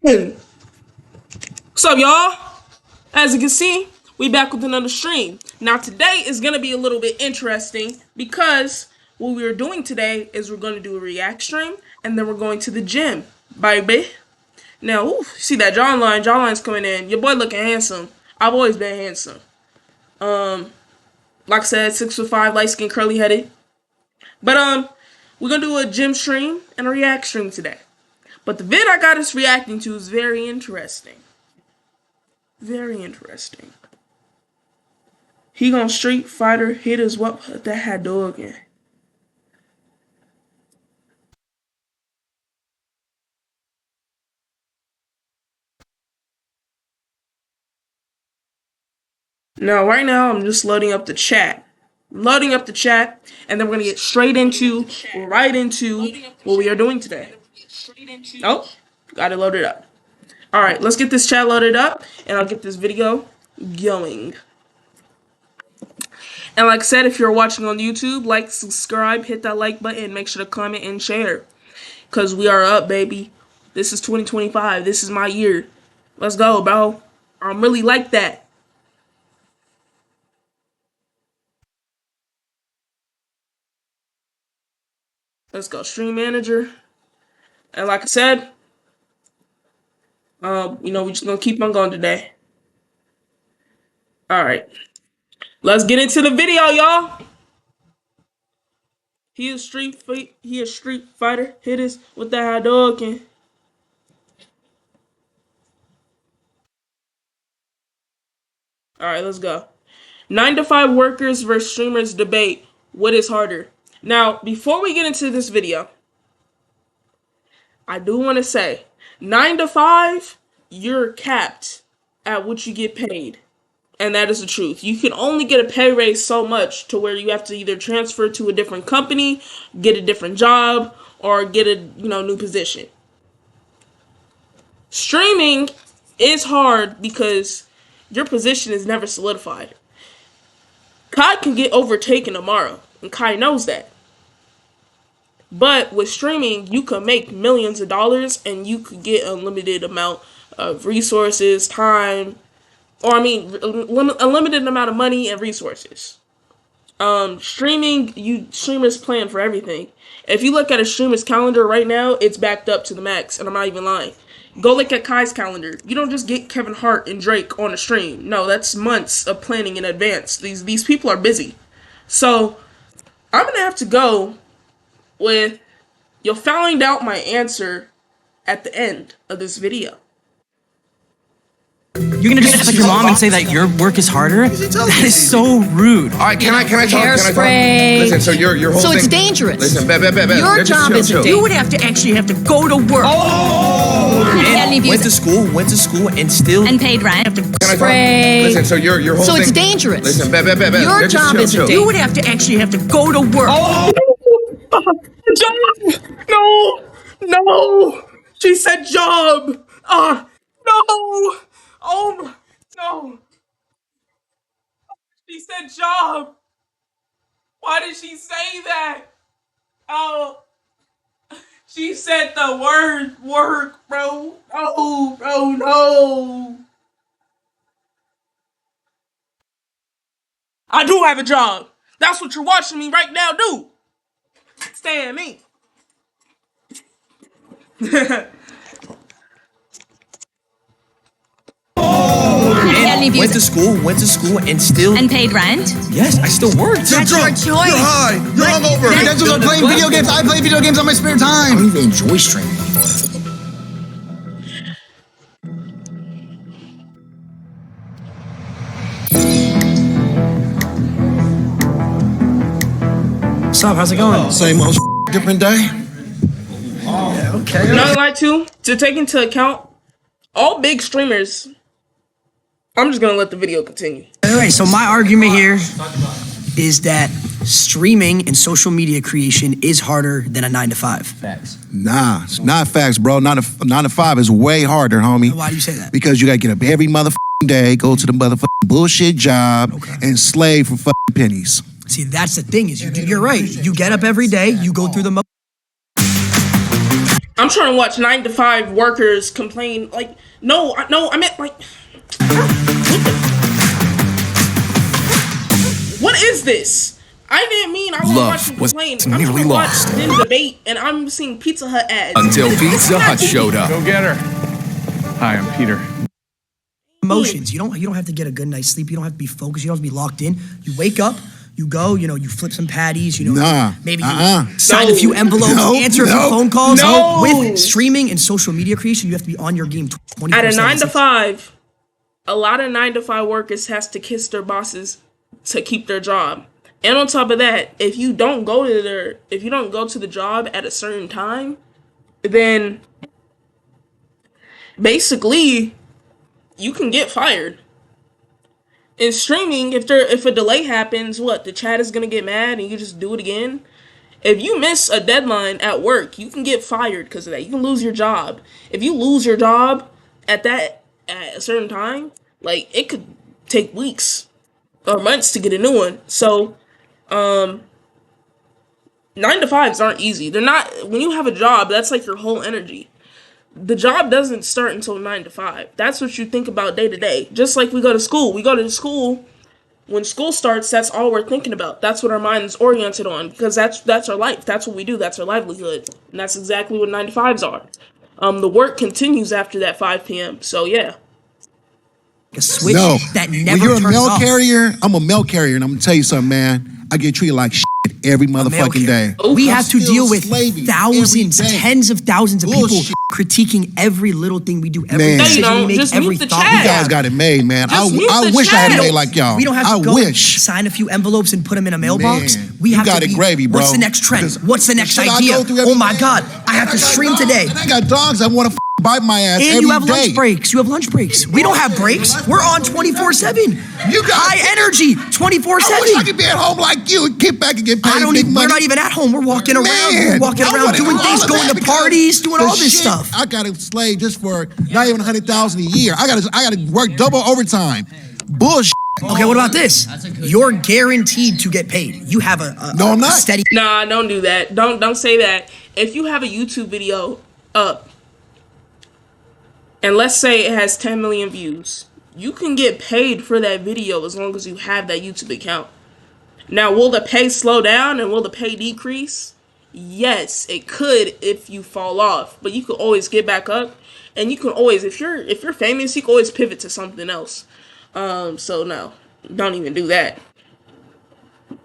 What's up, y'all? As you can see, we back with another stream. Now today is gonna be a little bit interesting because what we are doing today is we're gonna do a react stream and then we're going to the gym, baby. Now, see that jawline? Jawline's coming in. Your boy looking handsome. I've always been handsome. Like I said, 6'5", light skin, curly headed. But we're gonna do a gym stream and a react stream today. But the vid I got us reacting to is very interesting. Very interesting. He gonna Street Fighter hit his what that had dog in. Now, right now, I'm just loading up the chat. Loading up the chat, and then we're gonna get right into what we are doing today. Oh, got it loaded up. Alright, let's get this chat loaded up, and I'll get this video going. And like I said, if you're watching on YouTube, like, subscribe, hit that like button, make sure to comment and share. Because we are up, baby. This is 2025. This is my year. Let's go, bro. I'm really like that. Let's go, stream manager. And like I said, we're just gonna keep on going today. Alright. Let's get into the video, y'all. He a street fighter. Hit us with that hot dog and alright, let's go. 9-to-5 workers versus streamers debate. What is harder? Now, before we get into this video, I do want to say, 9-to-5, you're capped at what you get paid. And that is the truth. You can only get a pay raise so much to where you have to either transfer to a different company, get a different job, or get a new position. Streaming is hard because your position is never solidified. Kai can get overtaken tomorrow, and Kai knows that. But with streaming, you can make millions of dollars, and you could get an unlimited amount of resources, time, or a limited amount of money and resources. Streamers plan for everything. If you look at a streamer's calendar right now, it's backed up to the max, and I'm not even lying. Go look at Kai's calendar. You don't just get Kevin Hart and Drake on a stream. No, that's months of planning in advance. These people are busy. So, I'm going to have to go with, you'll find out my answer at the end of this video. You're gonna just like your mom and say that your work is harder? That is so rude. All right, can I talk? Hairspray. Listen, so your whole so thing. It's dangerous. Listen, your job is dangerous. You would have to go to work. Went to school, and still and paid rent. Spray. Listen, so your whole so thing. It's dangerous. Listen, your job is dangerous. You would have to go to work. Job! No! She said job! No! Oh, no! She said job! Why did she say that? Oh, she said the word work, bro. Oh, bro, no! I do have a job. That's what you're watching me right now do. Stay at me. Went to school, and still and paid rent. Yes, I still work. That's your choice. You're high. You're hungover. That's what I'm playing video games. I play video games on my spare time. I don't even enjoy streaming anymore. What's up? How's it going? Same old different day. Yeah, okay. Not like to take into account all big streamers. I'm just gonna let the video continue. Alright, so my argument here is that streaming and social media creation is harder than a 9-to-5. Facts. Nah, it's not facts, bro. 9-to-5 is way harder, homie. Why do you say that? Because you gotta get up every motherfucking day, go to the motherfucking bullshit job, and slave for fucking pennies. See, that's the thing is you're right. You get up every day, you go through the I'm trying to watch 9 to 5 workers complain. Like, no, I meant like, what is this? I didn't mean I was watching complain. I'm trying to watch them debate, and I'm seeing Pizza Hut ads. Until Pizza Hut showed up. Go get her. Hi, I'm Peter. Emotions. You don't have to get a good night's sleep. You don't have to be focused. You don't have to be locked in. You wake up. You go, you flip some patties, maybe you sign a few envelopes, answer a few phone calls. No. With streaming and social media creation, you have to be on your game 24/7. At a 9 to 5, a lot of 9 to 5 workers has to kiss their bosses to keep their job. And on top of that, if you don't go to the job at a certain time, then basically you can get fired. In streaming, if a delay happens, the chat is gonna get mad and you just do it again. If you miss a deadline at work, you can get fired because of that. You can lose your job. If you lose your job at a certain time, like, it could take weeks or months to get a new one. So 9 to 5s aren't easy. They're not. When you have a job, that's like your whole energy. The job doesn't start until 9 to 5. That's what you think about day to day. Just like we go to school. We go to school. When school starts, that's all we're thinking about. That's what our mind is oriented on, because that's our life. That's what we do. That's our livelihood. And that's exactly what 9 to 5s are. The work continues after that 5 p.m. So yeah. A switch that never when you're a turns mail off. carrier, I'm a mail carrier, and I'm gonna tell you something, man. I get treated like shit every motherfucking day. We I'm have to still deal with slaving thousands, every day. tens of thousands of people Bullshit. critiquing every little thing we do, every Man. decision No, you we don't. make, Just every mute the thought chat. we You guys have. got it made, man. Just mute I the wish I had chat. it made like y'all. We don't have I to go wish. sign a few envelopes and put them in a mailbox. Man, We you have got to it be, gravy, bro. what's the next trend? Because What's the the next shit I idea? go through every Oh my day. God, I have to got stream dogs, today. And I got dogs that want to bite my ass And every you have day. lunch breaks. You have lunch breaks. We don't have breaks. We're on 24/7. You got high energy, 24/7. I wish I could be at home like you and get back and get paid I don't big even. money. We're not even at home. We're walking around. Man, We're walking I around wanna doing do things, all of going that to because parties, doing the all this shit, stuff. I got to slave just for not even 100,000 a year. I got to work double overtime. Bullshit. Okay, what about this? You're guaranteed to get paid. You have a No, I'm not. steady. Nah, don't do that. Don't say that. If you have a YouTube video up, and let's say it has 10 million views, you can get paid for that video as long as you have that YouTube account. Now, will the pay slow down and will the pay decrease? Yes, it could if you fall off, but you can always get back up, and you can always, if you're famous, you can always pivot to something else. So no, don't even do that.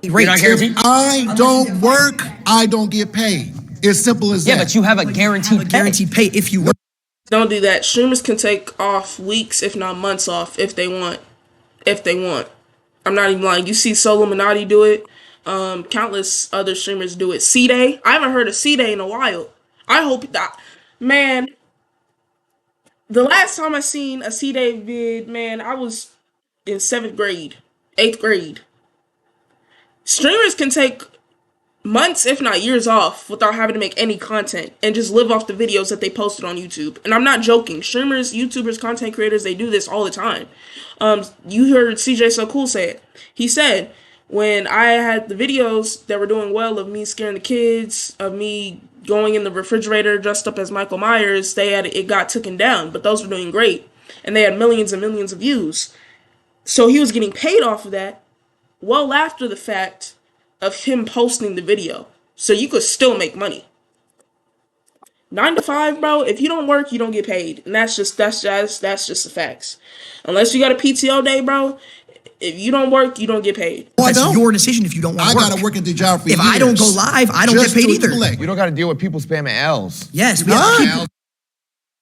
You're not guaranteed. If I don't work, I don't get paid. It's simple as that. Yeah, but you have a guaranteed pay if you work. Don't do that. Streamers can take off weeks, if not months off, if they want. I'm not even lying. You see Solo Minati do it. Countless other streamers do it. C-Day. I haven't heard of C-Day in a while. I hope that, man. The last time I seen a C-Day vid, man, I was in 7th grade, 8th grade. Streamers can take months, if not years off without having to make any content and just live off the videos that they posted on YouTube. And I'm not joking. Streamers, YouTubers, content creators, they do this all the time. You heard CJ So Cool say it. He said, when I had the videos that were doing well of me scaring the kids, of me going in the refrigerator dressed up as Michael Myers, it got taken down, but those were doing great. And they had millions and millions of views. So he was getting paid off of that well after the fact of him posting the video. So you could still make money. 9 to 5, bro, if you don't work, you don't get paid. And that's just the facts. Unless you got a PTO day, bro, if you don't work, you don't get paid. That's your decision if you don't want to work. I got to work at the job for If years. I don't go live, I don't get paid either. We don't got to deal with people spamming L's. Yes, we have to keep.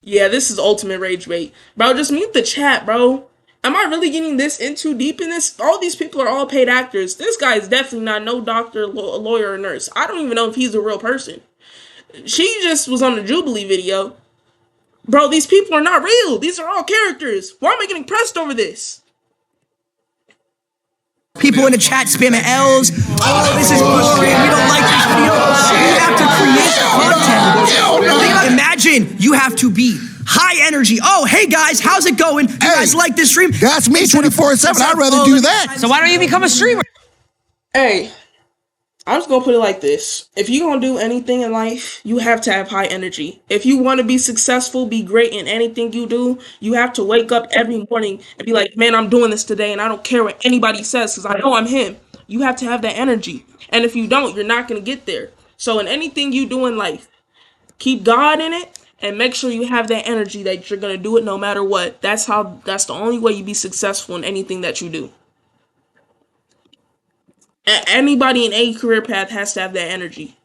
Yeah, this is ultimate rage bait. Bro, just mute the chat, bro. Am I really getting this in too deep in this? All these people are all paid actors. This guy is definitely not no doctor, lawyer, or nurse. I don't even know if he's a real person. She just was on the Jubilee video. Bro, these people are not real. These are all characters. Why am I getting pressed over this? People in the chat spamming L's. Oh, this is boring. We don't like this video. You have to create content. Imagine you have to be high energy. Oh, hey guys, how's it going? You guys like this stream? That's me 24/7. I'd rather do that. So why don't you become a streamer? Hey, I'm just gonna put it like this. If you're gonna do anything in life, you have to have high energy. If you want to be successful, be great in anything you do, you have to wake up every morning and be like, man, I'm doing this today and I don't care what anybody says because I know I'm him. You have to have that energy. And if you don't, you're not gonna get there. So in anything you do in life, keep God in it and make sure you have that energy that you're gonna do it no matter what. That's the only way you be successful in anything that you do. Anybody in any career path has to have that energy.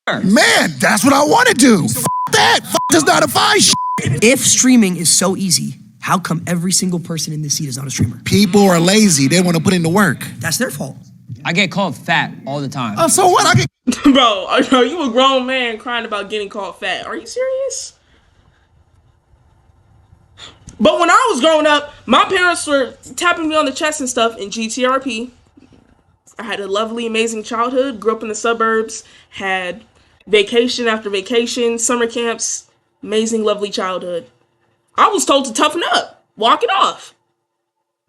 Man, that's what I want to do. F that. F this not a fine shit. If streaming is so easy, how come every single person in this seat is not a streamer? People are lazy. They want to put in the work. That's their fault. I get called fat all the time. Oh, so what? I get Bro, you a grown man crying about getting called fat. Are you serious? But when I was growing up, my parents were tapping me on the chest and stuff in GTRP. I had a lovely, amazing childhood. Grew up in the suburbs. Had vacation after vacation, summer camps. Amazing, lovely childhood. I was told to toughen up. Walk it off.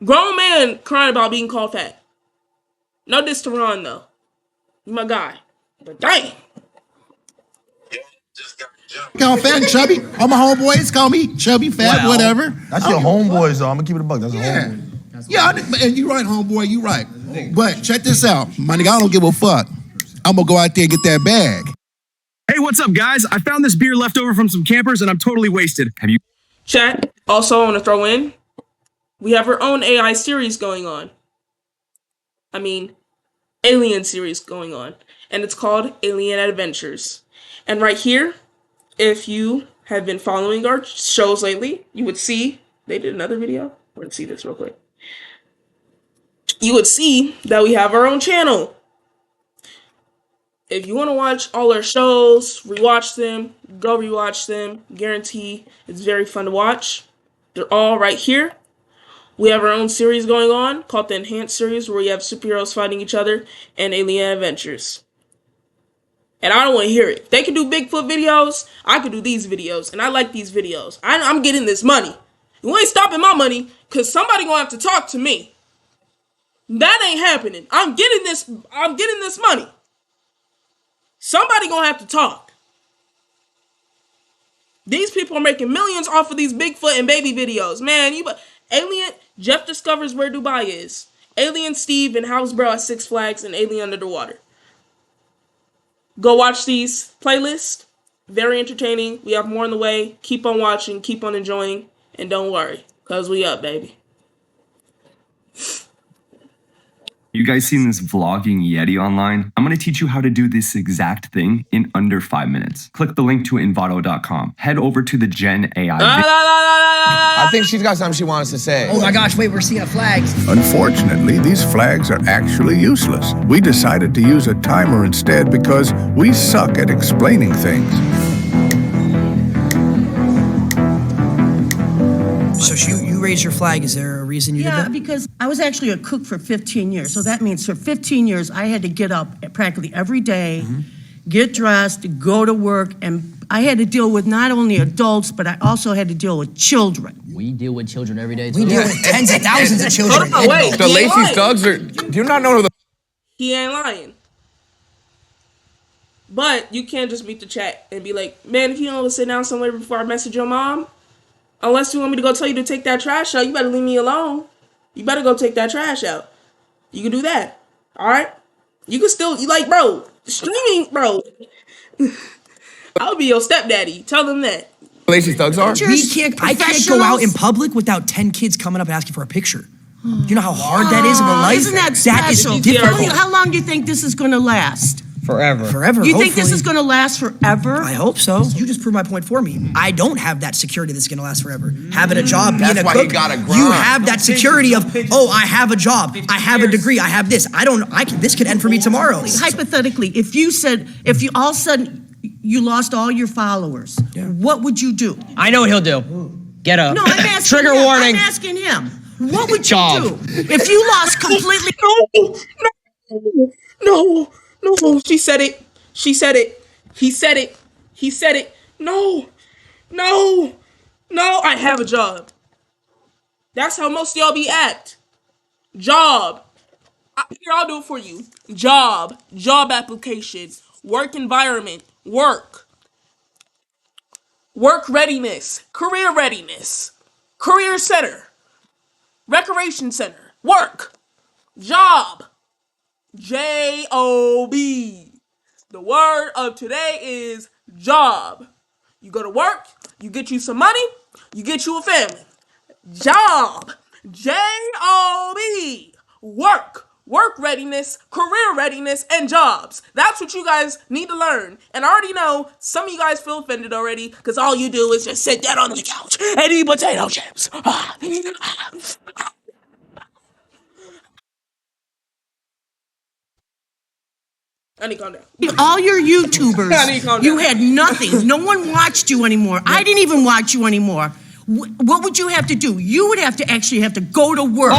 Grown man crying about being called fat. No diss to Ron, though. You my guy. But dang. call fat and chubby. All my homeboys call me chubby, fat, Wow. whatever. That's your homeboys, though. I'm gonna keep it a buck. That's a homeboy. Yeah, and you right, homeboy, you right. But check this out. My nigga, I don't give a fuck. I'm gonna go out there and get that bag. Hey, what's up, guys? I found this beer left over from some campers, and I'm totally wasted. Have you? Chat. Also, I want to throw in, we have our own AI series going on. I mean, Alien series going on. And it's called Alien Adventures. And right here, if you have been following our shows lately, you would see, they did another video. Let's see this real quick. You would see that we have our own channel. If you want to watch all our shows, rewatch them, go rewatch them. Guarantee it's very fun to watch. They're all right here. We have our own series going on called the Enhanced series, where we have superheroes fighting each other and alien adventures. And I don't want to hear it. If they can do Bigfoot videos, I can do these videos. And I like these videos. I'm getting this money. You ain't stopping my money, because somebody gonna have to talk to me. That ain't happening. I'm getting this money. Somebody gonna have to talk. These people are making millions off of these Bigfoot and baby videos. Man, Alien, Jeff discovers where Dubai is. Alien Steve and Housebro at Six Flags and Alien Under the Water. Go watch these playlists. Very entertaining. We have more on the way. Keep on watching. Keep on enjoying. And don't worry, because we up, baby. You guys seen this vlogging Yeti online? I'm going to teach you how to do this exact thing in under 5 minutes. Click the link to Envato.com. Head over to the Gen AI. I think she's got something she wants to say. Oh my gosh, wait, we're seeing flags. Unfortunately, these flags are actually useless. We decided to use a timer instead because we suck at explaining things. So you raised your flag. Is there a reason you did that? Because I was actually a cook for 15 years. So that means for 15 years, I had to get up practically every day, get dressed, go to work, and I had to deal with not only adults, but I also had to deal with children. We deal with children every day, too. We deal with tens of thousands of children. Hold on, wait. The Lacey Thugs are. Do you not know who the? He ain't lying. But you can't just beat the chat and be like, man, if you don't want to sit down somewhere before I message your mom, unless you want me to go tell you to take that trash out, you better leave me alone. You better go take that trash out. You can do that. All right? You can still, bro, streaming, bro. I'll be your stepdaddy. Tell them that. Lacey Thugs are. I can't go out in public without 10 kids coming up and asking for a picture. You know how hard that is in a life? Isn't that That is special? difficult. How long do you think this is going to last? Forever. Forever, You think this hopefully. is going to last forever? I hope so. You just proved my point for me. I don't have that security that's going to last forever. Having a job, being That's a why cook, he gotta grind. you have that security of, oh, I have a job, I have a degree, I have this. This could end for me tomorrow. Hypothetically, if you all of a sudden you lost all your followers, what would you do? I know what he'll do. Get up. No, I'm asking Trigger him. warning. I'm asking him. What would Job. you do if you lost completely? No. She said it. She said it. He said it. He said it. No. I have a job. That's how most of y'all be act. Job. Here, I'll do it for you. Job. Job application. Work environment. Work. Work readiness. Career readiness. Career center. Recreation center. Work. Job. J-O-B. The word of today is job. You go to work, you get you some money, you get you a family. Job. J-O-B. Work. Work readiness, career readiness, and jobs. That's what you guys need to learn. And I already know some of you guys feel offended already because all you do is just sit down on the couch and eat potato chips. I need to calm down. All your YouTubers, I need to calm you down. had nothing. No one watched you anymore. I didn't even watch you anymore. What would you have to do? You would have to actually have to go to work.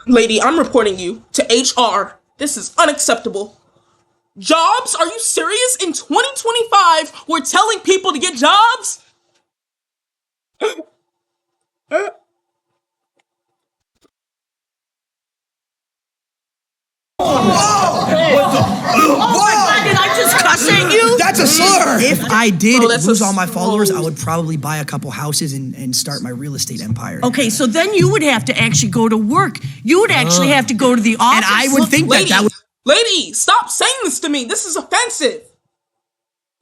Lady, I'm reporting you to HR. This is unacceptable. Jobs? Are you serious? In 2025, we're telling people to get jobs? Did I just cuss at you? That's a slur. If I did that's lose a all my followers, I slur. would probably buy a couple houses and start my real estate empire. Okay, so then you would have to actually go to work. You would actually have to go to the office. And I would think Lady, that would lady, stop saying this to me. This is offensive.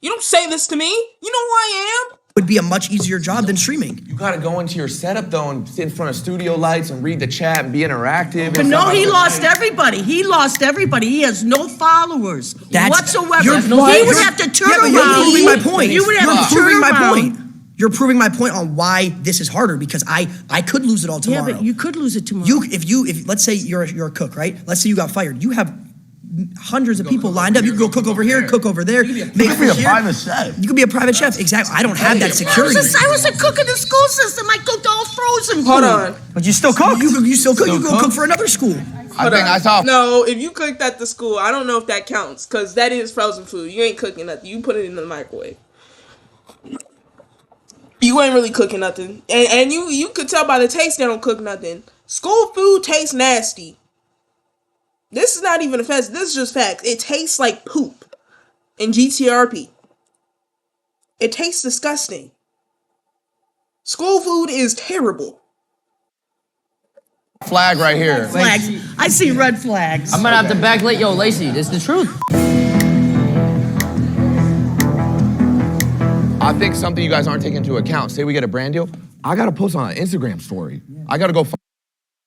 You don't say this to me. You know who I am? be a much easier job than streaming. You gotta go into your setup though and sit in front of studio lights and read the chat and be interactive. But no, he lost everybody. He lost everybody. He has no followers whatsoever. You're he would have to turn around. You're proving my point. You would have You're to proving turn my around. point. You're proving my point on why this is harder because I could lose it all tomorrow. Yeah, but you could lose it tomorrow. If let's say you're a cook, right? Let's say you got fired. You have hundreds of people lined up. You can go cook over here, cook over there. You could be a private chef. You could be a private chef. Exactly. I don't have that security. I was a cook in the school system. I cooked all frozen food. Hold on. But you still cook. You still cook. You go cook for another school. I saw. No, if you cooked at the school, I don't know if that counts because that is frozen food. You ain't cooking nothing. You put it in the microwave. You ain't really cooking nothing, and you could tell by the taste they don't cook nothing. School food tastes nasty. This is not even offensive. This is just facts. It tastes like poop in GTRP. It tastes disgusting. School food is terrible. Flag right here. Flags. I see red flags. I'm gonna have to backlight yo, Lacey. This is the truth. I think something you guys aren't taking into account. Say we get a brand deal, I gotta post on an Instagram story. I gotta go.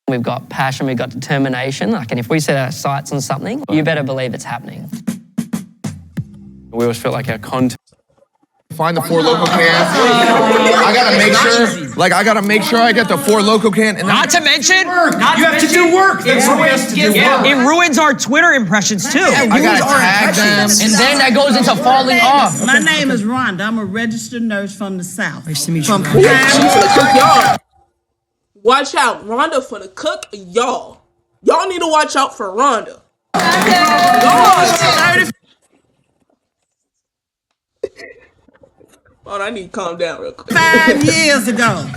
We've got passion, we've got determination. Like, and if we set our sights on something, you better believe it's happening. We always feel like our content. Find the 4 local cans. I gotta make sure. Like I gotta make sure I get the 4 local can. And Not to mention, You have to do work. it ruins our Twitter impressions too. I gotta tag them. And then that goes into falling off. My name is Rhonda. I'm a registered nurse from the South. Nice to meet you. From She for the cook, y'all. Watch out, Rhonda for the cook, y'all. Y'all need to watch out for Rhonda. Oh, I need to calm down real quick. 5 years ago,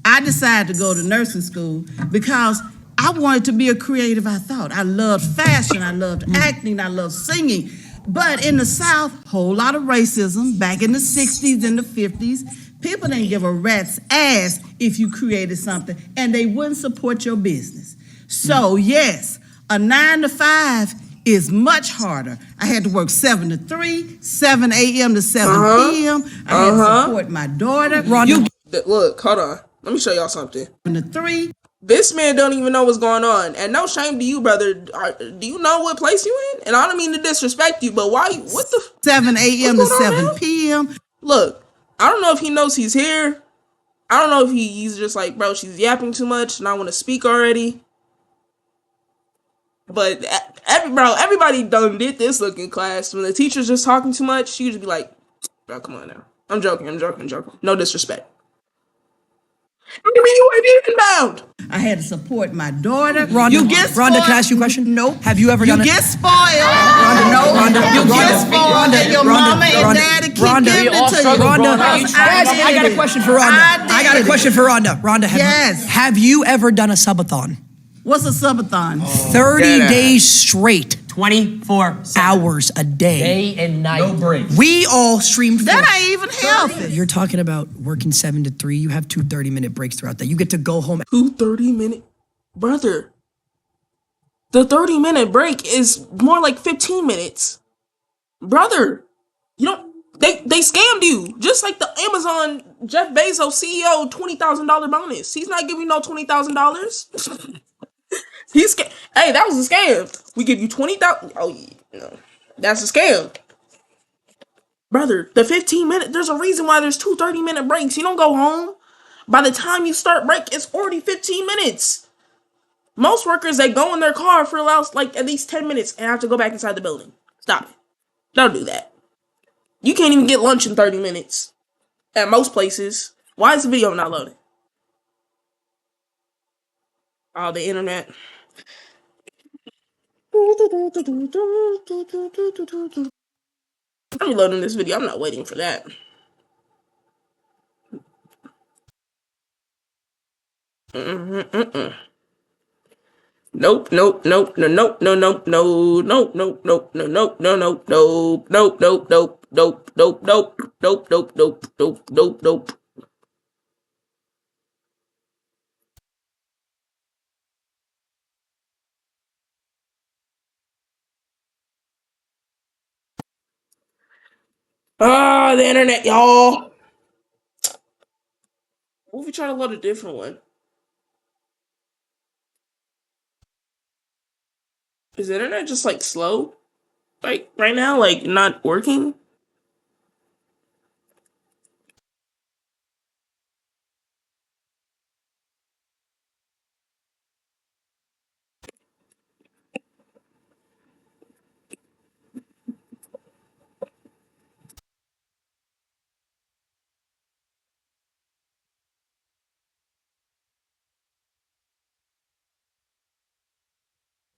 I decided to go to nursing school because I wanted to be a creative. I loved fashion, I loved acting, I loved singing. But in the South, whole lot of racism. Back in the 60s and the 50s, people didn't give a rat's ass if you created something, and they wouldn't support your business. So yes, a 9 to 5 is much harder. I had to work 7 to 3, 7 a.m. to 7 p.m. I had to support my daughter. Look, hold on. Let me show y'all something. 7 to 3. This man don't even know what's going on. And no shame to you, brother. Do you know what place you in? And I don't mean to disrespect you, but why? What the? 7 a.m. to What's going on 7 now? p.m. Look, I don't know if he knows he's here. I don't know if he's just like, bro, she's yapping too much and I want to speak already. But everybody done did this look in class. When the teacher's just talking too much, she just be like, bro, come on now. I'm joking. No disrespect. What do you mean you ain't inbound? I had to support my daughter. Rhonda, You get spoiled. Rhonda, can I ask you a question? Nope. Have you ever You done get spoiled. You get spoiled. And your mama and daddy keep giving it to you. Rhonda, I got a question for Rhonda. I got a question for Rhonda. Rhonda, have you ever done a subathon? What's a subathon? 30 days straight. 24 hours a day. Day and night. No breaks. We all streamed. That ain't even healthy. You're talking about working 7 to 3. You have 2 30-minute breaks throughout that. You get to go home. 2 30-minute, brother. The 30-minute break is more like 15 minutes, brother. You don't. They scammed you, just like the Amazon Jeff Bezos CEO $20,000 bonus. He's not giving you no $20,000. Hey, that was a scam. We give you 20,000. Oh, yeah, no, that's a scam, brother. The 15-minute. There's a reason why there's 2 30-minute breaks. You don't go home. By the time you start break, it's already 15 minutes. Most workers, they go in their car for like at least 10 minutes and have to go back inside the building. Stop it. Don't do that. You can't even get lunch in 30 minutes at most places. Why is the video not loading? Oh, the internet. I'm reloading this video. I'm not waiting for that. Nope, nope, nope, no, nope, no, nope, no, nope, nope, nope, no, nope, no, nope, nope, nope, nope, nope, nope, nope, nope, nope, nope, nope, nope, nope, nope. Ah, the internet, y'all. What if we try to load a different one? Is the internet just like slow? Like right now, like not working?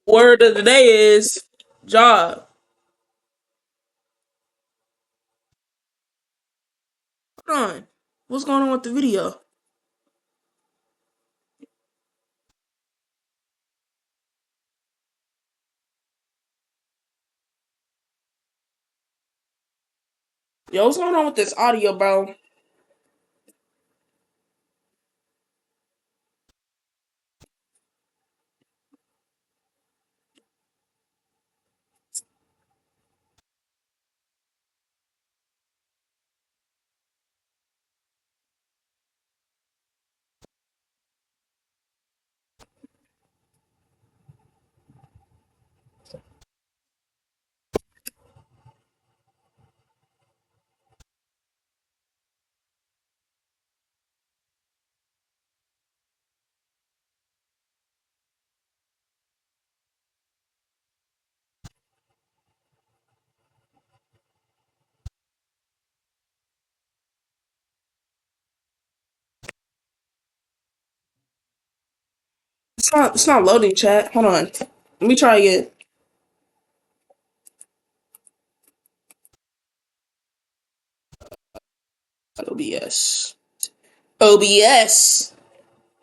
Word of the day is job. Hold on. What's going on with the video? Yo, what's going on with this audio, bro? It's not loading, chat. Hold on. Let me try again. OBS. OBS.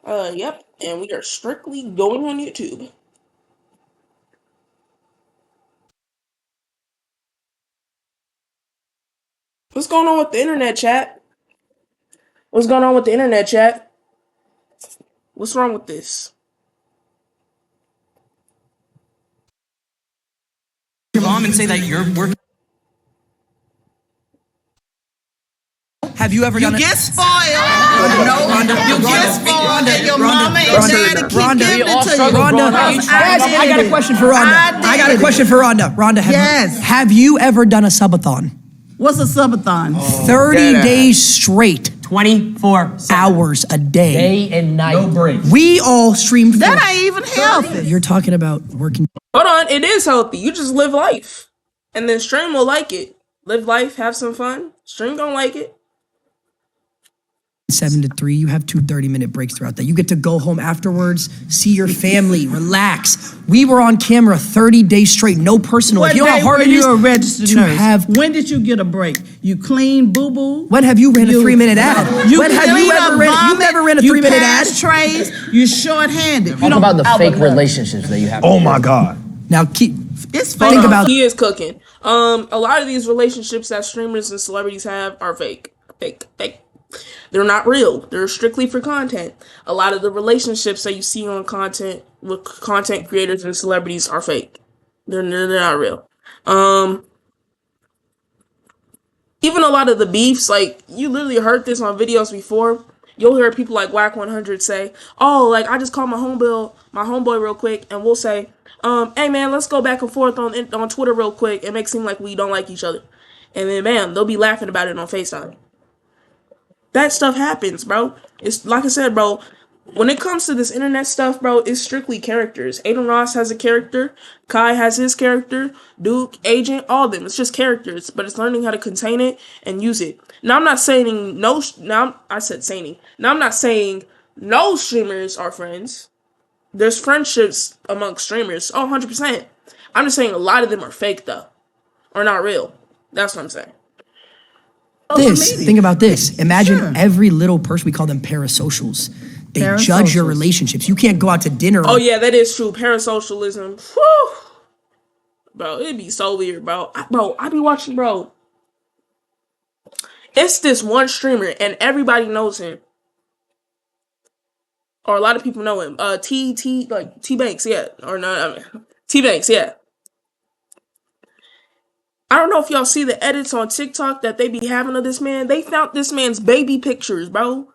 Yep. And we are strictly going on YouTube. What's going on with the internet, chat? What's going on with the internet, chat? What's wrong with this? Your mom and say that you're working. Have you ever done it? You get spoiled. You get spoiled. And your mama and daddy keep giving it to you. Rhonda, I got a question for Rhonda. I got a question for Rhonda. Rhonda, have you ever done a subathon? What's a subathon? 30 days straight. 24 hours a day. Day and night. No breaks. We all streamed. That ain't even healthy. You're talking about working. Hold on, it is healthy. You just live life. And then stream will like it. Live life, have some fun. Stream gonna like it. 7 to 3, you have 2 30-minute breaks throughout that. You get to go home afterwards, see your family, relax. We were on camera 30 days straight, no personal. What You know how day hard were it is you a registered to nurse? have. When did you get a break? You clean boo-boo? When have you ran a 3-minute ad? When have you clean ever up ran? vomit, You never ran a you 3-minute ad. pass trays, you short-handed. Talk about the fake relationships that you have. Oh my God. Now It's think about. He is cooking. A lot of these relationships that streamers and celebrities have are fake. Fake. They're not real. They're strictly for content. A lot of the relationships that you see on content with content creators and celebrities are fake. They're not real. Even a lot of the beefs, like, you literally heard this on videos before. You'll hear people like Whack 100 say, "Oh, like, I just called my homeboy real quick," and we'll say, "Hey man, let's go back and forth on Twitter real quick and make it seem like we don't like each other," and then bam, they'll be laughing about it on FaceTime. That stuff happens, bro. It's like I said, bro. When it comes to this internet stuff, bro, it's strictly characters. Aiden Ross has a character. Kai has his character. Duke, Agent, all of them. It's just characters, but it's learning how to contain it and use it. Now, I'm not saying no. I said saying. Now, I'm not saying no streamers are friends. There's friendships amongst streamers. Oh, 100%. I'm just saying a lot of them are fake, though, or not real. That's what I'm saying. Think about this. Imagine every little person, we call them parasocials. They judge your relationships. You can't go out to dinner. Oh yeah, that is true. Parasocialism. Whew. Bro, it'd be so weird, bro. I be watching, bro. It's this one streamer, and everybody knows him. Or a lot of people know him. T Banks, yeah. Or no, I mean, T Banks, yeah. I don't know if y'all see the edits on TikTok that they be having of this man. They found this man's baby pictures, bro.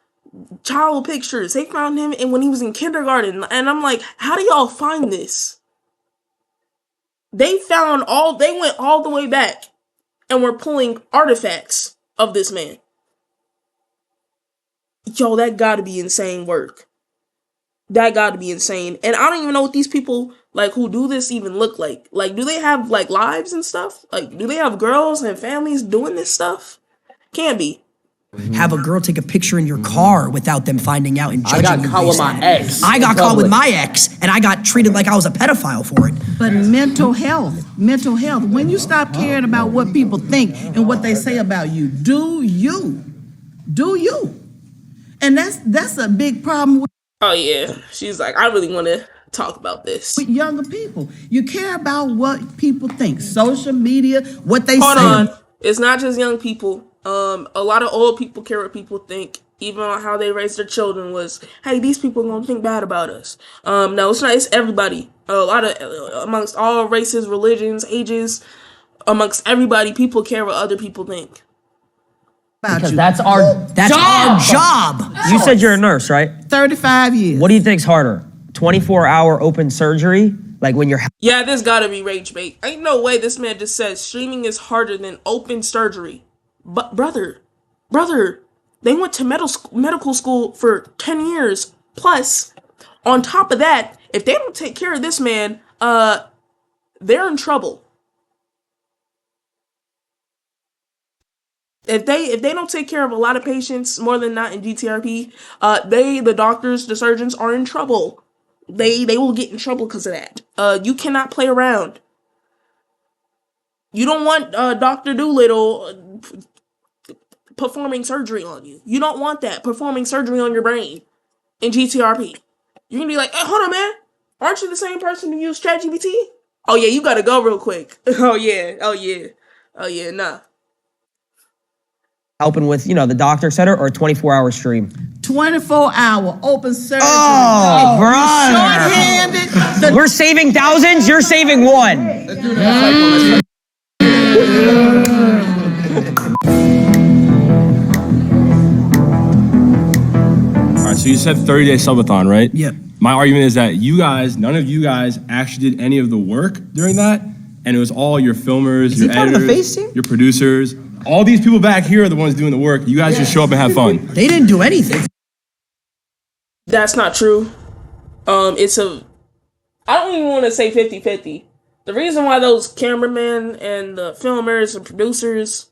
Child pictures. They found him when he was in kindergarten. And I'm like, how do y'all find this? They went all the way back and were pulling artifacts of this man. Yo, that gotta be insane work. That gotta be insane. And I don't even know what these people, like, who do this even look like. Like, do they have, like, lives and stuff? Like, do they have girls and families doing this stuff? Can't be. Have a girl take a picture in your car without them finding out and judging you. I got caught with my ex. I got caught with my ex, and I got treated like I was a pedophile for it. But mental health. When you stop caring about what people think and what they say about you, do you. And that's a big problem Oh yeah, she's like, I really want to talk about this. with younger people. You care about what people think. Social media, what they Hold say. on. It's not just young people. A lot of old people care what people think. Even on how they raised their children was, hey, these people are gonna think bad about us. No, it's not. It's everybody. A lot of amongst all races, religions, ages, amongst everybody, people care what other people think. Because that's our job. You said you're a nurse, right? 35 years. What do you think's harder? 24-hour open surgery? Like when you're... Yeah, this gotta be rage bait. Ain't no way this man just says streaming is harder than open surgery. But brother, they went to medical school for 10 years. Plus, on top of that, if they don't take care of this man, they're in trouble. If they don't take care of a lot of patients, more than not in GTRP, the doctors, the surgeons are in trouble. They will get in trouble because of that. You cannot play around. You don't want Dr. Doolittle performing surgery on you. You don't want that performing surgery on your brain in GTRP. You're gonna be like, hey, hold on, man. Aren't you the same person who used ChatGPT? Oh yeah, you gotta go real quick. Oh yeah, nah. helping with, the doctor, et cetera, or a 24-hour stream? 24-hour open surgery. Oh, brother. Short-handed. We're saving thousands, you're saving one. Let's do that. All right, so you said 30-day subathon, right? Yeah. My argument is that none of you guys actually did any of the work during that, and it was all your filmers, your editors, Faze team? your producers. All these people back here are the ones doing the work. You guys just show up and have fun. They didn't do anything. That's not true. I don't even want to say 50-50. The reason why those cameramen and the filmers and producers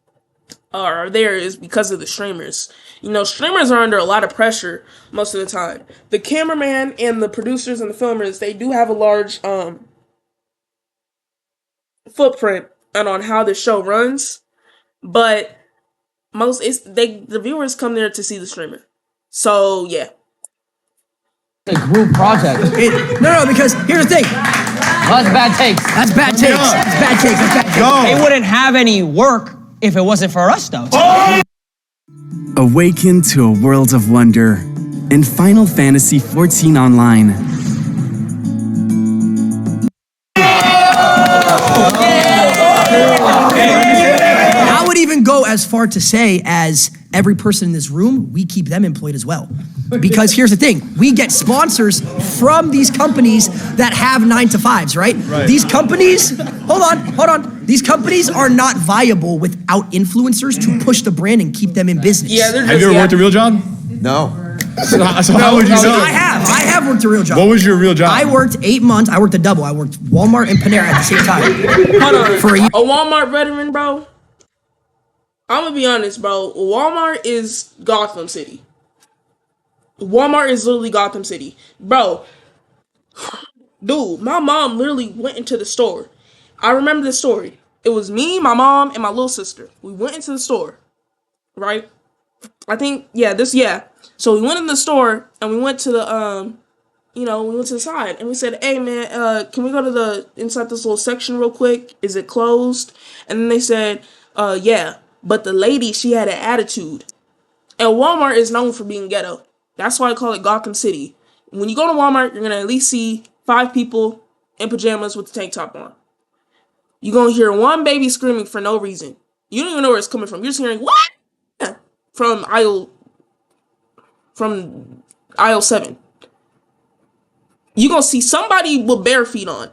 are there is because of the streamers. You know, streamers are under a lot of pressure most of the time. The cameraman and the producers and the filmers, they do have a large footprint on how the show runs, but the viewers come there to see the streamer. So yeah. A group project. No, because here's the thing. Well, that's bad takes. That's bad takes. That's bad takes. That's bad takes. They wouldn't have any work if it wasn't for us, though. Awaken to a world of wonder in Final Fantasy XIV Online. I would even go as far to say as every person in this room, we keep them employed as well. Because here's the thing, we get sponsors from these companies that have 9-to-5s, right? These companies, hold on. These companies are not viable without influencers to push the brand and keep them in business. Yeah, they're just, Have you ever worked a real job? No. So how would you know? I have worked a real job. What was your real job? I worked 8 months. I worked a double. I worked Walmart and Panera at the same time. Hold on. For a year. A Walmart veteran, bro. I'm gonna be honest, bro. Walmart is Gotham City. Walmart is literally Gotham City. Bro, dude, my mom literally went into the store. I remember this story. It was me, my mom, and my little sister. We went into the store, right? I think, So we went in the store and we went to the, we went to the side and we said, hey man, can we go to inside this little section real quick? Is it closed? And then they said, yeah. But the lady, she had an attitude. And Walmart is known for being ghetto. That's why I call it Gotham City. When you go to Walmart, you're going to at least see 5 people in pajamas with the tank top on. You're going to hear one baby screaming for no reason. You don't even know where it's coming from. You're just hearing, what? From aisle 7. You're going to see somebody with bare feet on.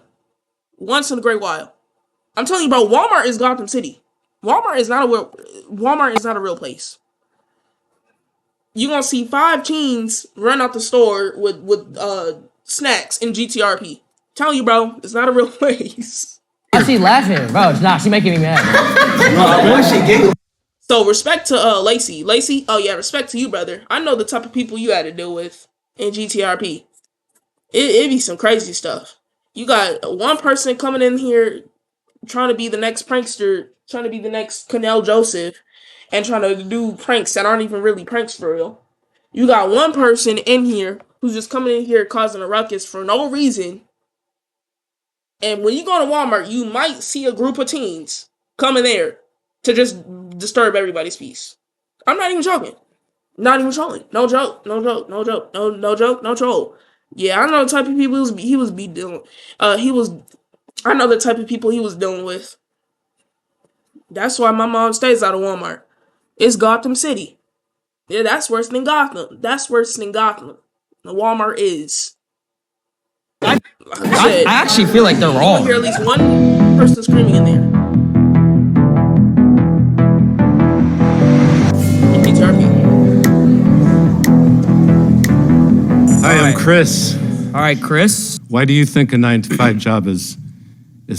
Once in a great while. I'm telling you, bro, Walmart is Gotham City. Walmart is not a real place. You're gonna see 5 teens run out the store with snacks in GTRP. Telling you, bro, it's not a real place. Why is she laughing? Bro, she's making me mad. Why is she giggling? So respect to Lacey. Lacey, oh yeah, respect to you, brother. I know the type of people you had to deal with in GTRP. It be some crazy stuff. You got one person coming in here trying to be the next prankster, trying to be the next Cornell Joseph, and trying to do pranks that aren't even really pranks for real. You got one person in here who's just coming in here causing a ruckus for no reason. And when you go to Walmart, you might see a group of teens coming there to just disturb everybody's peace. I'm not even joking. Not even trolling. No joke. No joke. No joke. No joke. No troll. Yeah, I know the type of people he was dealing. I know the type of people he was dealing with. That's why my mom stays out of Walmart. It's Gotham City. Yeah, that's worse than Gotham. That's worse than Gotham. The Walmart is. I actually feel like they're wrong. You hear at least one person screaming in there. Hi, I'm Chris. All right, Chris. Why do you think a 9-to-5 job is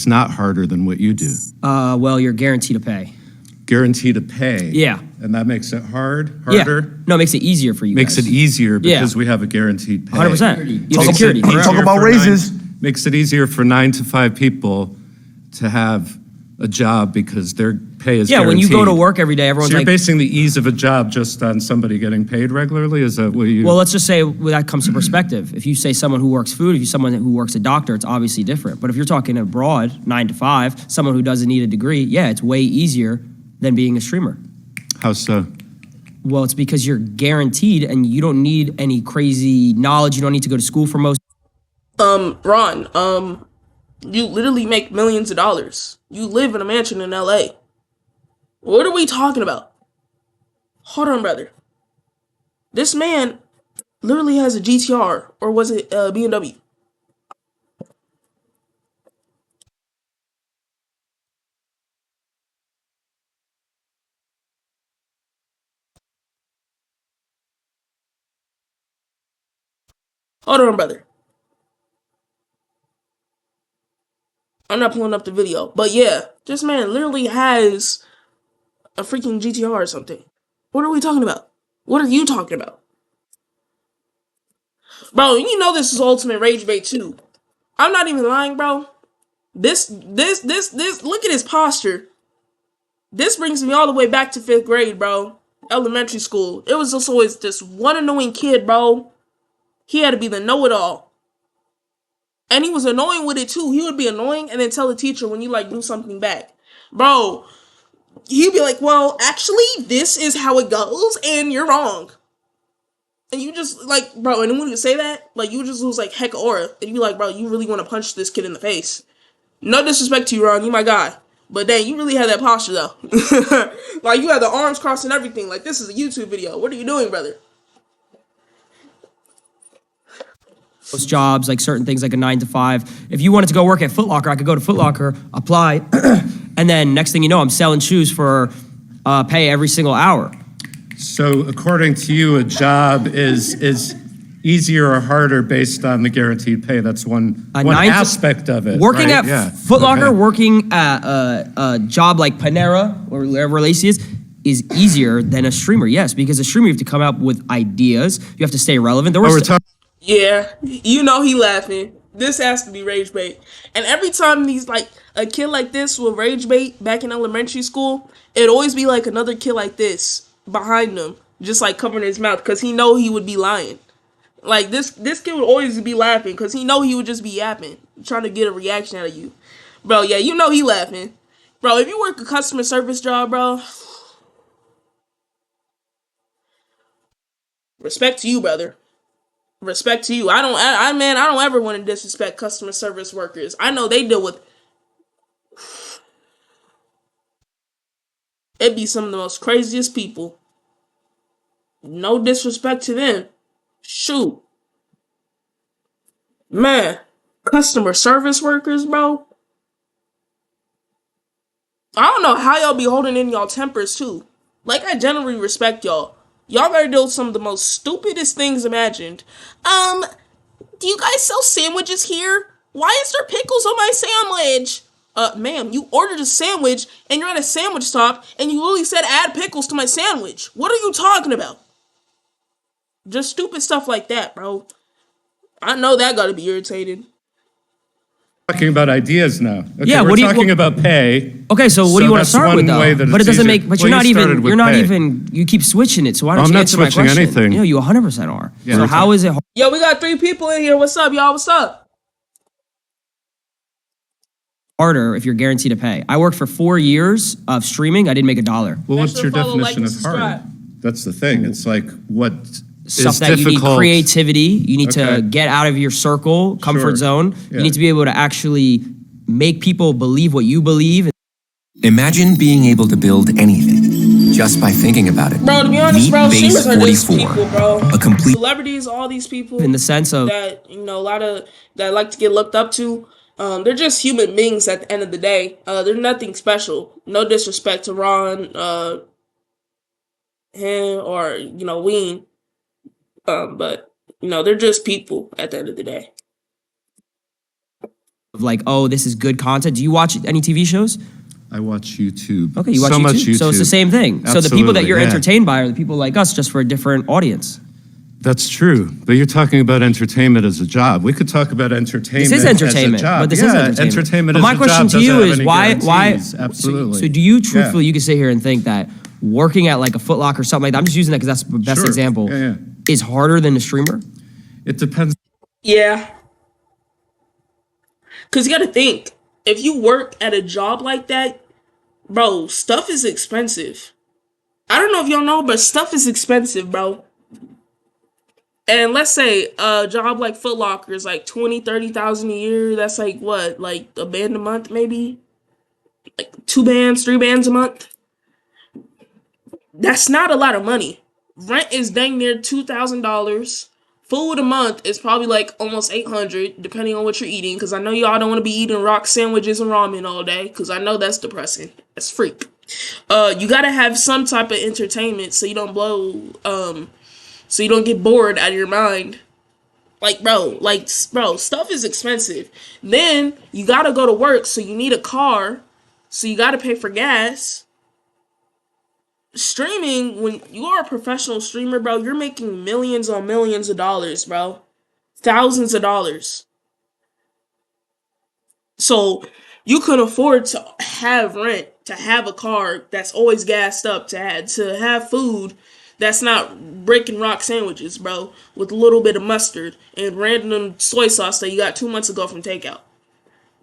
not harder than what you do? Well, you're guaranteed to pay. Guaranteed to pay? Yeah. And that makes it harder? Yeah. No, it makes it easier for you Makes guys. it easier because we have a guaranteed pay. 100%. You have security. Talk about raises. Makes it easier for 9-to-5 people to have a job because their pay is guaranteed. When you go to work every day, everyone's so you're like... basing the ease of a job just on somebody getting paid regularly? Is that what you... Well, let's just say that comes to perspective. If you say someone who works food, if you're someone who works a doctor, it's obviously different. But if you're talking abroad, 9-to-5, someone who doesn't need a degree, yeah, it's way easier than being a streamer. How so? Well, it's because you're guaranteed and you don't need any crazy knowledge. You don't need to go to school for most. Ron, you literally make millions of dollars. You live in a mansion in LA. What are we talking about? Hold on, brother. This man literally has a GTR, or was it a BMW? Hold on, brother. I'm not pulling up the video, but yeah, this man literally has a freaking GTR or something. What are we talking about? What are you talking about? Bro, you know this is ultimate rage bait too. I'm not even lying, bro. This, look at his posture. This brings me all the way back to 5th grade, bro. Elementary school. It was just always this one annoying kid, bro. He had to be the know-it-all. And he was annoying with it too. He would be annoying and then tell the teacher when you like do something back. Bro, he'd be like, well, actually, this is how it goes, and you're wrong. And you just, like, bro, and when you say that, like, you just lose, like, heck of aura. And you be like, bro, you really want to punch this kid in the face. No disrespect to you, Ron, you my guy. But dang, you really had that posture, though. Like, you had the arms crossed and everything. Like, this is a YouTube video. What are you doing, brother? Those jobs, like certain things like a 9 to 5. If you wanted to go work at Foot Locker, I could go to Foot Locker, apply, and then next thing you know, I'm selling shoes for pay every single hour. So according to you, a job is easier or harder based on the guaranteed pay. That's one aspect of it. Working right? at Foot Locker, working at a job like Panera or wherever Lacey is easier than a streamer, yes, because a streamer you have to come up with ideas. You have to stay relevant. Yeah, you know he laughing. This has to be rage bait. And every time these, like, a kid like this will rage bait back in elementary school, it'd always be like another kid like this behind him, just like covering his mouth, because he know he would be lying. Like, this kid would always be laughing, because he know he would just be yapping, trying to get a reaction out of you. Bro, yeah, you know he laughing. Bro, if you work a customer service job, bro, respect to you, brother. Respect to you. I don't ever want to disrespect customer service workers. I know they deal with, it'd be some of the most craziest people. No disrespect to them. Shoot. Man, customer service workers, bro. I don't know how y'all be holding in y'all tempers too. Like, I generally respect y'all. Y'all gotta do some of the most stupidest things imagined. Do you guys sell sandwiches here? Why is there pickles on my sandwich? Ma'am, you ordered a sandwich and you're at a sandwich stop and you literally said add pickles to my sandwich. What are you talking about? Just stupid stuff like that, bro. I know that gotta be irritating. Talking about ideas now. Okay, Yeah, we're talking about pay. Okay, so what do you want to that's start with one though? way that But it it's doesn't easier. make. But Well, you're not pay. even. You keep switching it. So why don't I'm you not answer my switching question? anything. You know, you 100% are. Yeah, so how is it? Yo, we got 3 people in here. What's up, y'all? What's up? Harder if you're guaranteed to pay. I worked for 4 years of streaming. I didn't make $1. Well, what's your follow, like, definition and of subscribe. hard? That's the thing. It's like what Stuff is that difficult. you need creativity. You need to Okay. get out of your circle, comfort Sure. zone. Yeah. You need to be able to actually make people believe what you believe. Imagine being able to build anything just by thinking about it. Bro, to be honest, Meet bro, Base streamers are just 44, people, bro. a complete Celebrities, all these people In the sense of that, you know, a lot of that like to get looked up to. They're just human beings at the end of the day. They're nothing special. No disrespect to Ron, him, or, you know, Ween. But, you know, they're just people at the end of the day. like, oh, this is good content. Do you watch any TV shows? I watch YouTube. Okay, you watch so YouTube. much YouTube. So it's the same thing. So the people that Absolutely, you're yeah. entertained by are the people like us, just for a different audience. That's true, but you're talking about entertainment as a job. We could talk about entertainment. This is entertainment, as a job. but this yeah, is entertainment. Entertainment But as my a question job to you doesn't have is any why? guarantees. Absolutely. So do you truthfully Yeah. you can sit here and think that working at like a Foot Locker or something like that? I'm just using that because that's the best Sure. example. Yeah, yeah. Is harder than a streamer? It depends. Yeah. Because you got to think, if you work at a job like that, bro, stuff is expensive. I don't know if y'all know, but stuff is expensive, bro. And let's say a job like Foot Locker is like 20, 30,000 a year. That's like what? Like a band a month, maybe? Like 2 bands, 3 bands a month? That's not a lot of money. Rent is dang near $2,000. Food a month is probably like almost $800, depending on what you're eating. Because I know y'all don't want to be eating rock sandwiches and ramen all day. Because I know that's depressing. That's freak. You gotta have some type of entertainment so you don't so you don't get bored out of your mind. Bro, stuff is expensive. Then you gotta go to work, so you need a car. So you gotta pay for gas. streaming, when you are a professional streamer, bro, you're making millions on millions of dollars, bro. Thousands of dollars. So you can afford to have rent, to have a car that's always gassed up, to have food that's not brick and rock sandwiches, bro, with a little bit of mustard and random soy sauce that you got 2 months ago from takeout.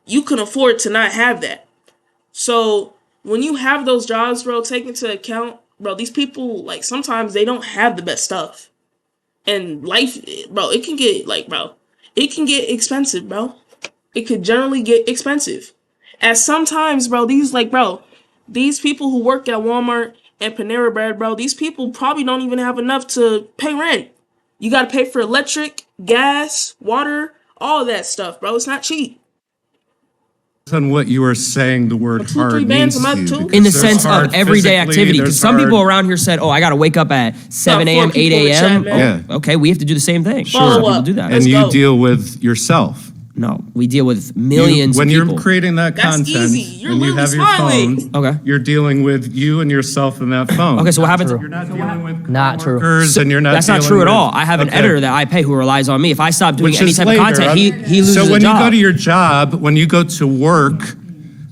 You can afford to not have that. So when you have those jobs, bro, take into account, bro, these people, like, sometimes they don't have the best stuff. And life, bro, it can get expensive, bro. It could generally get expensive. As sometimes, bro, these people who work at Walmart and Panera Bread, bro, these people probably don't even have enough to pay rent. You gotta pay for electric, gas, water, all of that stuff, bro. It's not cheap. On what you were saying, the word hard means to you. In the sense of everyday activity. Because some people around here said, oh, I got to wake up at 7 a.m., 8 a.m. Yeah. Okay, we have to do the same thing. Sure. Some people do that. And you deal with yourself. No, we deal with millions when of people. You're creating that content and you have your phone, okay, you're dealing with you and yourself in that phone. Okay, so what happens? You're not dealing with true. and you're not That's not dealing true at with- all. I have an editor that I pay who relies on me. If I stop doing Which any is type later. of content, he loses So when a job. you go to your job, when you go to work,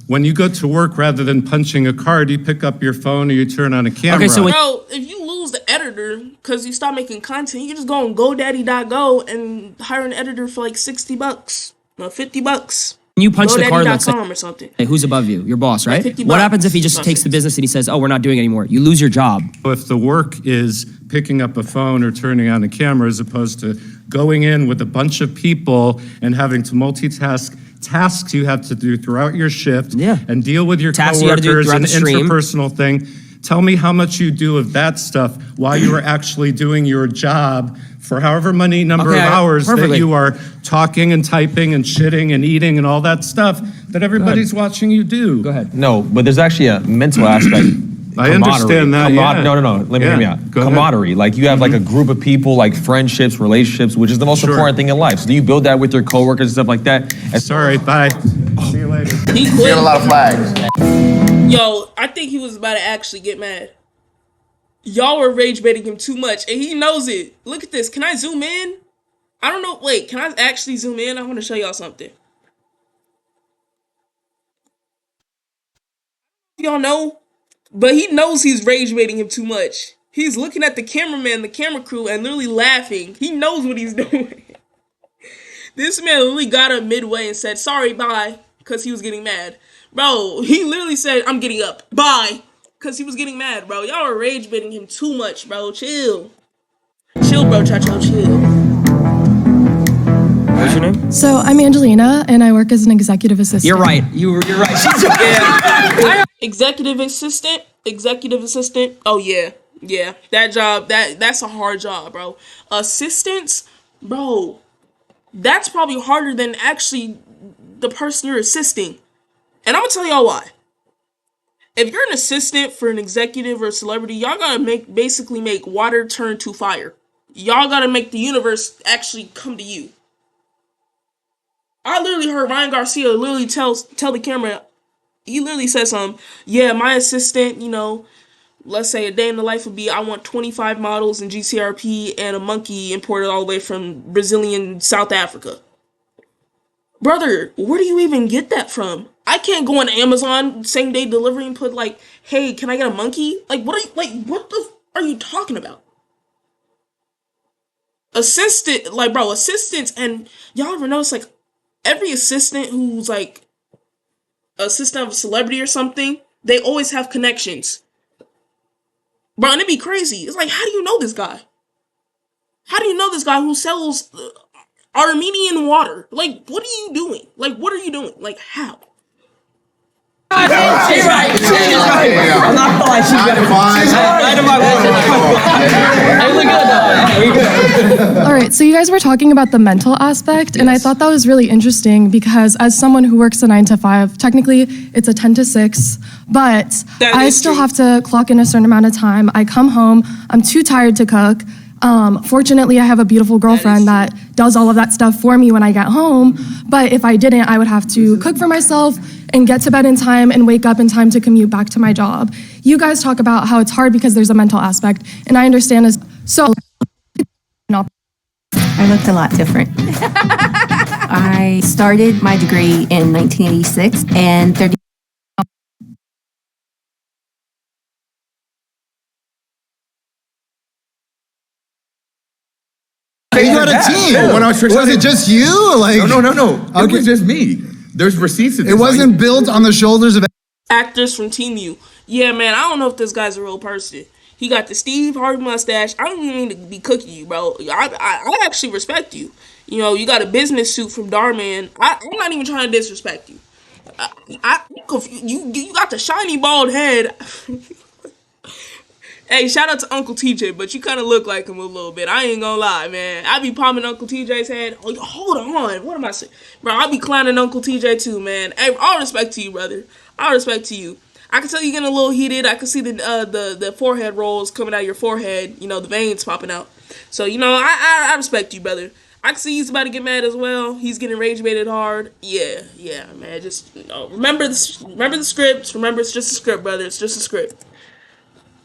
rather than punching a card, you pick up your phone or you turn on a camera. Okay, so bro, if you lose the editor because you stop making content, you can just go on GoDaddy.go and hire an editor for like $60, no, $50. You punch the card, let's say, GoDaddy.com or something. hey, who's above you? Your boss, right? $50. What happens if he just takes the business and he says, oh, we're not doing it anymore? You lose your job. If the work is picking up a phone or turning on a camera as opposed to going in with a bunch of people and having to multitask tasks you have to do throughout your shift and deal with your Tasks you gotta do coworkers throughout and the stream. interpersonal thing. Tell me how much you do of that stuff while you are actually doing your job for however many number of hours that you are talking and typing and shitting and eating and all that stuff that everybody's watching you do. Go ahead. No, but there's actually a mental aspect. I understand that, yeah. No. Let me hear me out. Go ahead. Camaraderie. Like you have like a group of people, like friendships, relationships, which is the most important thing in life. So do you build that with your coworkers and stuff like that? Sorry, bye. See you later. He You quit. got a lot of flags. Yo, I think he was about to actually get mad. Y'all were rage baiting him too much, and he knows it. Look at this. Can I zoom in? I don't know. Wait, can I actually zoom in? I want to show y'all something. Y'all know, but he knows he's rage baiting him too much. He's looking at the cameraman, the camera crew, and literally laughing. He knows what he's doing. This man literally got up midway and said, sorry, bye, because he was getting mad. Bro, he literally said, I'm getting up. Bye. Because he was getting mad, bro. Y'all are rage baiting him too much, bro. Chill. Chill, bro, Chacho, chill. What's your name? So I'm Angelina, and I work as an executive assistant. You're right. You're right. Executive assistant. Oh, yeah. Yeah. That job, that's a hard job, bro. Assistants, bro, that's probably harder than actually the person you're assisting. And I'm going to tell y'all why. If you're an assistant for an executive or a celebrity, y'all gotta basically make water turn to fire. Y'all gotta make the universe actually come to you. I literally heard Ryan Garcia literally tell the camera, he literally said something, yeah, my assistant, let's say a day in the life would be, I want 25 models in GCRP and a monkey imported all the way from Brazilian South Africa. Brother, where do you even get that from? I can't go on Amazon same day delivery and put like, hey, can I get a monkey? Like, what the are you talking about? Assistants, and y'all ever notice like every assistant who's like assistant of a celebrity or something, they always have connections. Bro, and it'd be crazy. It's like, how do you know this guy? How do you know this guy who sells Armenian water? Like, what are you doing? Like, what are you doing? Like, how? She's right. I'm not gonna lie, she's right. All right, so you guys were talking about the mental aspect, and I thought that was really interesting because as someone who works a 9 to 5, technically it's a 10 to 6, but I still have to clock in a certain amount of time. I come home, I'm too tired to cook. Fortunately, I have a beautiful girlfriend that does all of that stuff for me when I get home, but if I didn't, I would have to cook for myself and get to bed in time and wake up in time to commute back to my job. You guys talk about how it's hard because there's a mental aspect, and I understand as so. I looked a lot different. I started my degree in 1986 and 30. You got a team. Was it just you? Like No. It was just me. There's receipts of this. It wasn't built on the shoulders of actors from Team U. Yeah, man, I don't know if this guy's a real person. He got the Steve Harvey mustache. I don't even mean to be cooking you, bro. I actually respect you. You know, you got a business suit from Darman. I'm not even trying to disrespect you. You got the shiny bald head. Hey, shout out to Uncle TJ, but you kind of look like him a little bit. I ain't gonna lie, man. I be palming Uncle TJ's head. Oh, hold on. What am I saying? Bro, I be clowning Uncle TJ too, man. Hey, all respect to you, brother. All respect to you. I can tell you getting a little heated. I can see the forehead rolls coming out of your forehead. You know, the veins popping out. So, you know, I respect you, brother. I can see he's about to get mad as well. He's getting rage baited hard. Yeah, man. Just, you know, remember the script. Remember, it's just a script, brother. It's just a script.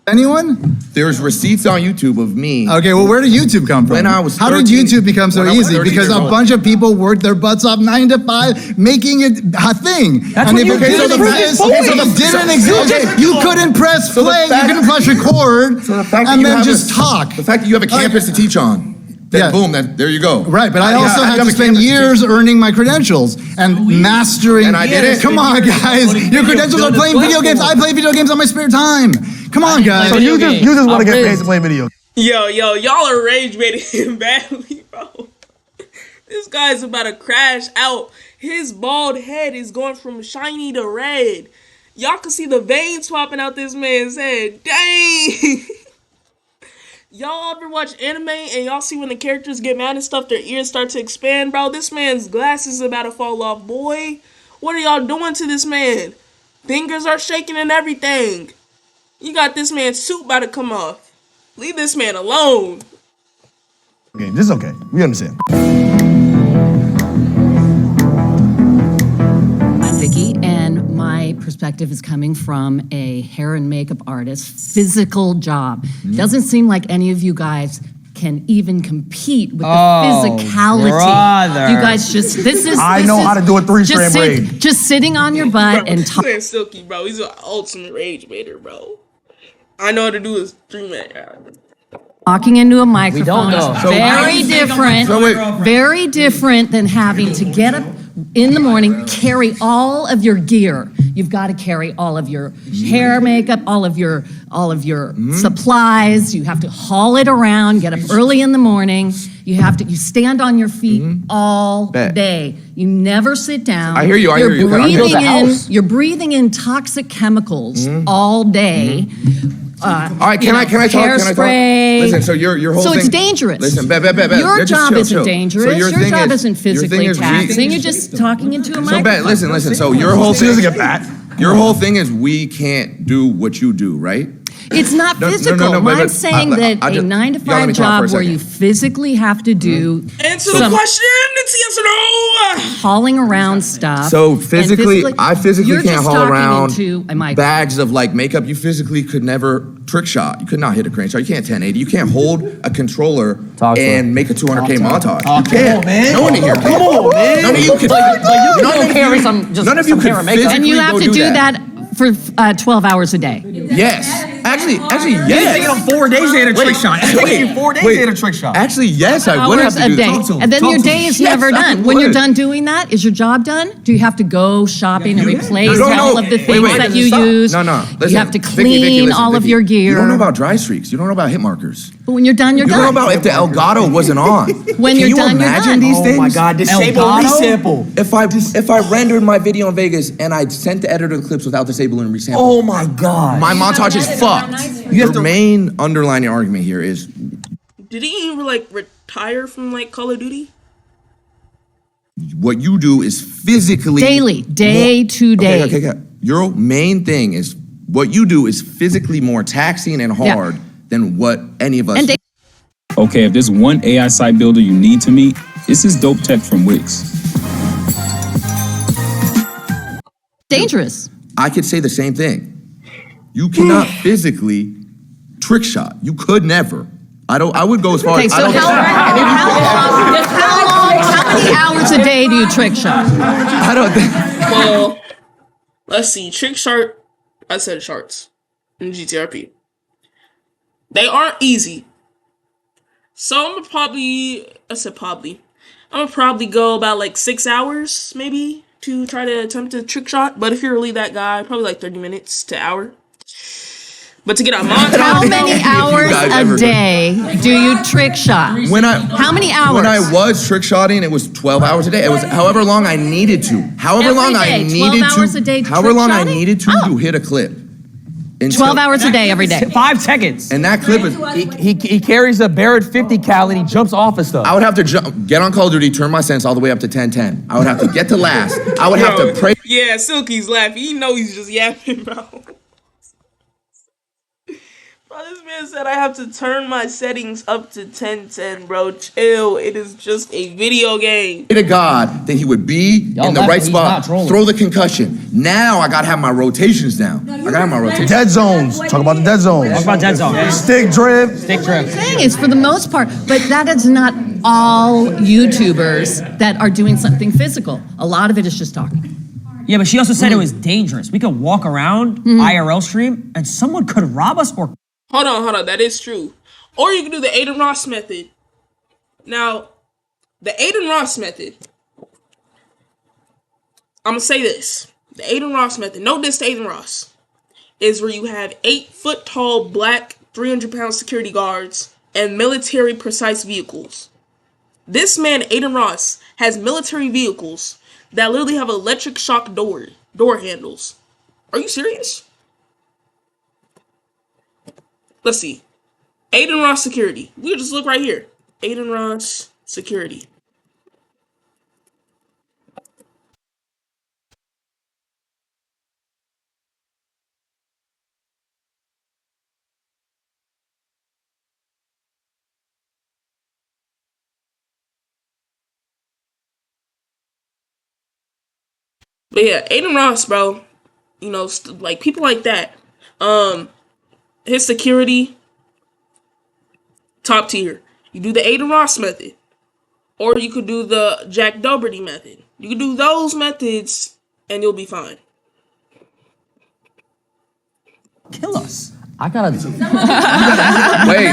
Anyone? There's receipts on YouTube of me. Okay, well, where did YouTube come from? When I was 13, how did YouTube become so easy? Because a bunch of people worked their butts off 9 to 5, making it a thing. That's and what if you it did. didn't exist, you couldn't press play, you couldn't press record, and then just talk. The fact that you have a campus to teach on. Then boom, there you go. Right, but I also had to spend years earning my credentials and mastering. And I did it. Come on, guys. Your credentials are playing video games. I play video games on my spare time. Come on, guys. So you just want to get paid to play video. Yo, y'all are rage baiting him badly, bro. This guy's about to crash out. His bald head is going from shiny to red. Y'all can see the veins popping out this man's head. Dang. Y'all ever watch anime and y'all see when the characters get mad and stuff, their ears start to expand, bro? This man's glasses about to fall off, boy. What are y'all doing to this man? Fingers are shaking and everything. You got this man's suit about to come off. Leave this man alone. Okay, this is okay. We understand. I'm Vicky, and my perspective is coming from a hair and makeup artist, physical job. Doesn't seem like any of you guys can even compete with the physicality. Brother. You guys I know how to do a 3-strand braid. Just sitting on your butt and talking. This man's Silky, bro. He's an ultimate rage baiter, bro. I know how to do his 3-man. Talking into a microphone. We don't know. Is very different. Very different than having to get up in the morning, carry all of your gear. You've got to carry all of your hair, makeup, all of your supplies. You have to haul it around. Get up early in the morning. You stand on your feet all day. You never sit down. I hear you. You're breathing in toxic chemicals all day. All right, can I talk? Hairspray. Listen, so your whole so thing. it's dangerous. Listen, Your job isn't dangerous. So your job isn't physically taxing. You're just talking into a microphone. Listen. So your whole thing doesn't get fat. Your whole thing is we can't do what you do, right? It's not physical. I'm saying that a 9 to 5 job where you physically have to do Answer the question. It's yes or no. Hauling around stuff. So I physically can't haul around bags bags of like makeup. You physically could never trick shot. You could not hit a crane shot. You can't 1080. You can't hold a controller and make a 200K montage. You can't. No one in here can. Come on, man. None of you can. None of you can physically and you have to do that for 12 hours a day. Yes. Actually, yes. He's taking them 4 days to hit a trick shot. He's taking you 4 days to hit a trick shot. Actually, yes, I would have to a do day. that. And then your day is never done. When you're done doing that, is your job done? Do you have to go shopping and replace all of the things that you use? No. Listen, you have to clean all of your gear. You don't know about dry streaks. You don't know about hit markers. But when you're done, you're done. You don't know about if the Elgato wasn't on. When you're done, you're done. Can you imagine these things? Oh my God, disable resample. If I rendered my video in Vegas and I sent the editor the clips without disabling resample. Oh my God. My montage is fucked. Your main underlining argument here is, did he even like retire from like Call of Duty? What you do is physically day to day. Okay. Your main thing is what you do is physically more taxing and hard than what any of us. Okay, if there's one AI site builder you need to meet, this is Dope Tech from Wix. Dangerous. I could say the same thing. You cannot physically trick shot. You could never. I would go as far as. So how many hours a day do you trick shot? I don't think. Well, let's see. Trick shot. I said sharks in GTRP. They aren't easy. So I'm gonna probably. I'm gonna probably go about like 6 hours maybe to try to attempt a trick shot. But if you're really that guy, probably like 30 minutes to an hour. But to get a montage. How many hours a day do you trick shot? How many hours? When I was trick shotting, it was 12 hours a day. It was however long I needed to. However long I needed to hit a clip. 12 hours a day every day. 5 seconds. And that clip is he carries a Barrett 50 cal and he jumps off of stuff. I would have to get on Call of Duty, turn my sense all the way up to 10-10. I would have to get to last. I would have to pray. Yeah, Silky's laughing. You know he's just yapping, bro. This man said I have to turn my settings up to 1010, bro. Chill. It is just a video game. To God that he would be in the right spot, throw the concussion. Now I gotta have my rotations down. I gotta have my rotations. Dead zones. Talk about the dead zones. Talk about dead zones. Stick drip. Thing is, for the most part, but that is not all YouTubers that are doing something physical. A lot of it is just talking. Yeah, but she also said it was dangerous. We could walk around IRL stream and someone could rob us or. Hold on. That is true. Or you can do the Aiden Ross method. Now, the Aiden Ross method. I'm going to say this. The Aiden Ross method, no diss to Aiden Ross, is where you have 8-foot tall black 300-pound security guards and military precise vehicles. This man, Aiden Ross, has military vehicles that literally have electric shock door handles. Are you serious? Let's see. Aiden Ross security. We just look right here. Aiden Ross security. But yeah, Aiden Ross, bro. You know, like people like that. His security, top tier. You do the Aiden Ross method. Or you could do the Jack Doherty method. You can do those methods and you'll be fine. Kill us. I gotta. Wait.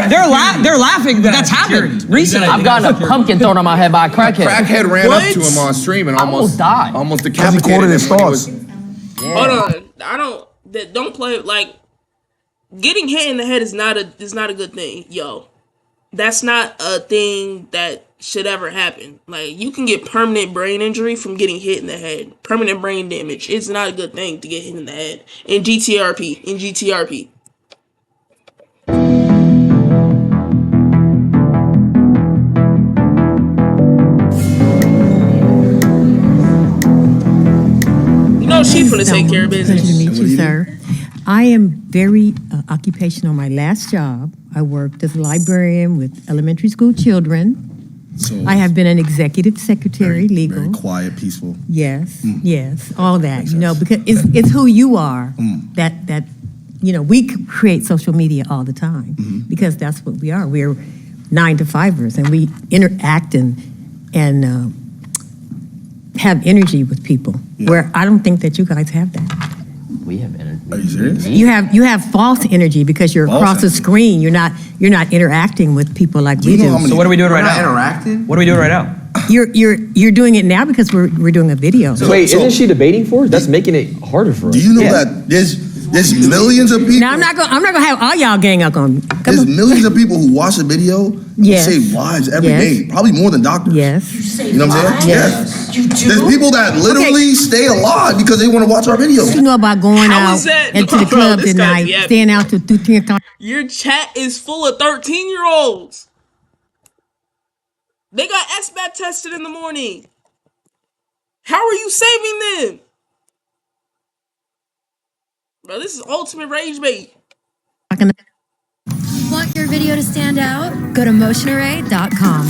They're laughing, but that's happened recently. I've gotten a pumpkin thrown on my head by a crackhead. Crackhead ran up to him on stream and almost died. Almost decapitated his thoughts. Hold on. Don't play like getting hit in the head is not a good thing, yo. That's not a thing that should ever happen. Like, you can get permanent brain injury from getting hit in the head. Permanent brain damage. It's not a good thing to get hit in the head. In GTRP. You know she's gonna take care of business. Pleasure to meet you, sir. I am very occupational. My last job, I worked as a librarian with elementary school children. So I have been an executive secretary, legal. Very quiet, peaceful. Yes, yes, all that. You know, because it's who you are. That you know, we create social media all the time because that's what we are. We're 9-to-5ers, and we interact and have energy with people. Where I don't think that you guys have that. We have energy. Are you serious? You have false energy because you're across the screen. You're not interacting with people like we do. So what are we doing right now? Interacting? What are we doing right now? You're doing it now because we're doing a video. So wait, isn't she debating for it? That's making it harder for us. Do you know that there's millions of people? Now I'm not gonna have all y'all gang up on me. There's millions of people who watch the video. Yes. Save lives every day. Probably more than doctors. Yes. You know what I'm saying? Yes. You do? There's people that literally stay alive because they want to watch our videos. You know about going out into the club This at guy's night, yapping. staying out till 2-3 o'clock. Your chat is full of 13-year-olds. They got SBAT tested in the morning. How are you saving them? Bro, this is ultimate rage bait. Want your video to stand out? Go to motionarray.com.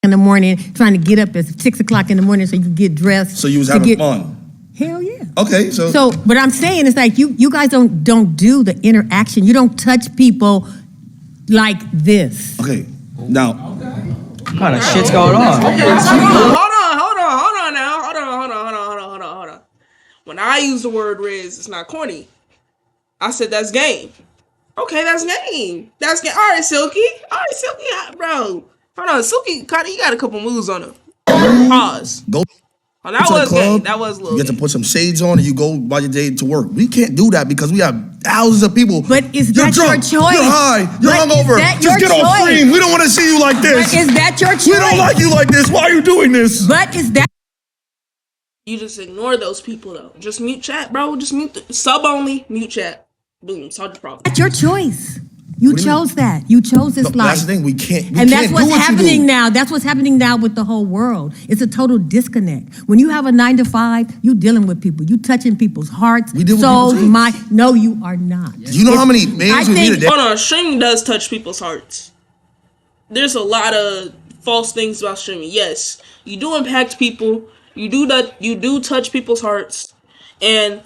In the morning, trying to get up at 6 o'clock in the morning so you can get dressed. So you was having fun. Hell yeah. Okay, so. So what I'm saying is like you guys don't do the interaction. You don't touch people like this. Okay, now. What kind of shit's going on? Hold on now. Hold on. When I use the word Riz, it's not corny. I said that's game. Okay, that's game. That's game. All right, Silky, bro. Hold on, Silky, you got a couple moves on him. Pause. Go. Oh, that to was the club, game. That was a little. You get to put some shades on and you go by your day to work. We can't do that because we have thousands of people. But is You're that drunk, your choice? You're high. You're But hungover. is that Just your get off choice? screen. We don't want to see you like this. But is that your choice? We don't like you like this. Why are you doing this? But is that You just ignore those people though. Just mute chat, bro. Just mute sub only. Mute chat. Boom. Solve the problem. That's your choice. You chose that. You chose this life. That's the thing. We can't. And that's what's happening now. That's what's happening now with the whole world. It's a total disconnect. When you have a 9 to 5, you dealing with people. You touching people's hearts, souls, mind. No, you are not. Do you know how many names we need a day? Hold on. Streaming does touch people's hearts. There's a lot of false things about streaming. Yes, you do impact people. You do that. You do touch people's hearts, and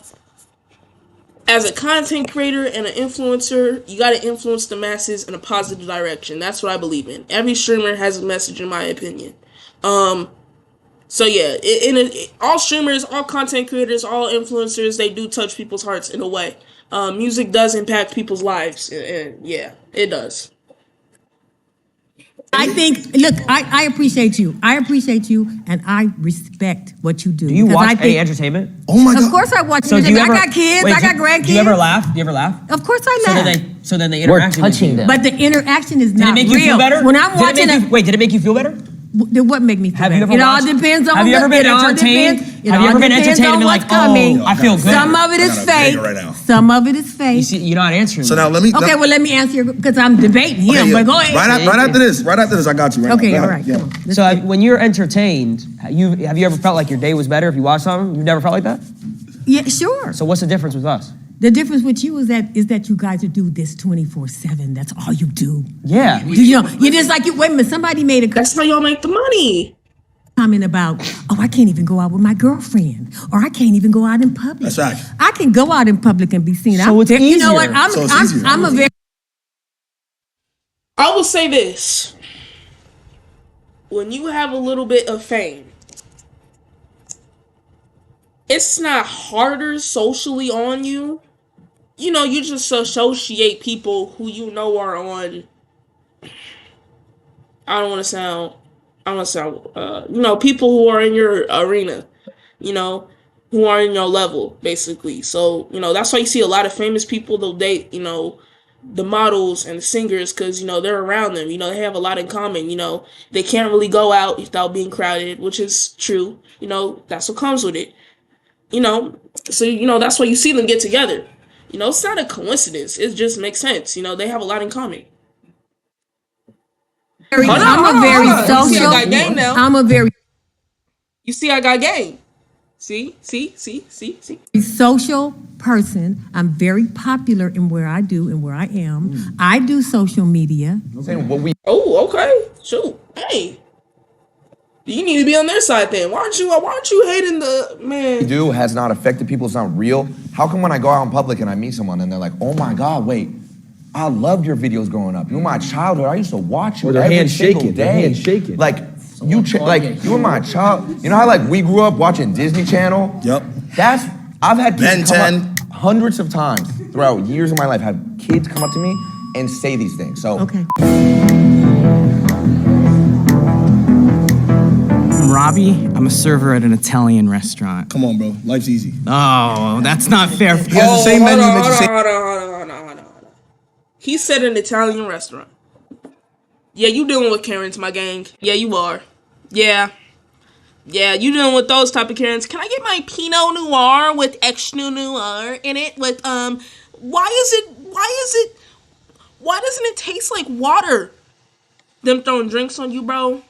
as a content creator and an influencer, you got to influence the masses in a positive direction. That's what I believe in. Every streamer has a message, in my opinion. So yeah, all streamers, all content creators, all influencers, they do touch people's hearts in a way. Music does impact people's lives, and yeah, it does. I think, look, I appreciate you. I appreciate you, and I respect what you do. Do you watch any entertainment? Oh my God. Of course I watch So entertainment. do you ever- I got kids. wait, I got grandkids. Do you ever laugh? Do you ever laugh? Of course I So laugh. then the interaction. with you. But the interaction is Did not it make real. you feel better? When I'm watching did it make you feel better? What make me feel Have you better? ever It all watched- depends on have you ever been it all entertained? depends- it Have you all ever been depends entertained on and been what's like, coming. oh, I feel good? Some of it is fake. right now. Some of it is fake. You see, you're not answering. So me. now let me. Okay, well, let me answer you because I'm debating him. Okay, yeah. But go ahead. Right after this, I got you. Right Okay, now. all right. Yeah. Come on. So when you're entertained, have you ever felt like your day was better if you watched something? You've never felt like that? Yeah, sure. So what's the difference with us? The difference with you is that you guys do this 24/7. That's all you do. Yeah. You know, you're just like you. Wait a minute. Somebody made a. That's how y'all make the money. Comment about, oh, I can't even go out with my girlfriend, or I can't even go out in public. That's right. I can go out in public and be seen. So it's You know what? easier. So it's easier. I'm a very. I will say this. When you have a little bit of fame, it's not harder socially on you. You know, you just associate people who you know are on. I don't want to sound, people who are in your arena, who are in your level, basically. So, that's why you see a lot of famous people, they'll date, the models and the singers, because, they're around them. They have a lot in common. They can't really go out without being crowded, which is true. That's what comes with it. So, that's why you see them get together. It's not a coincidence. It just makes sense. They have a lot in common. I'm a very social. I got game now. I'm a very You see, I got game. See. social person. I'm very popular in where I do and where I am. I do social media. Oh, okay. Shoot. Hey. You need to be on their side then. Why aren't you hating the man? Do has not affected people. It's not real. How come when I go out in public and I meet someone and they're like, "Oh my God, wait, I loved your videos growing up. You were my childhood. I used to watch you Or their every hands single shaking, day. their hands shaking. Like you were my child. You know how like we grew up watching Disney Channel? Yep. I've had Ben kids come 10. up hundreds of times throughout years of my life. Have kids come up to me and say these things. So Okay. I'm Robbie. I'm a server at an Italian restaurant. Come on, bro. Life's easy. Oh, that's not fair. He has the same menu. Hold on. He said an Italian restaurant. Yeah, you dealing with Karens, my gang. Yeah, you are. Yeah, you dealing with those type of Karens. Can I get my Pinot Noir with extra noir in it? With why doesn't it taste like water? Them throwing drinks on you, bro.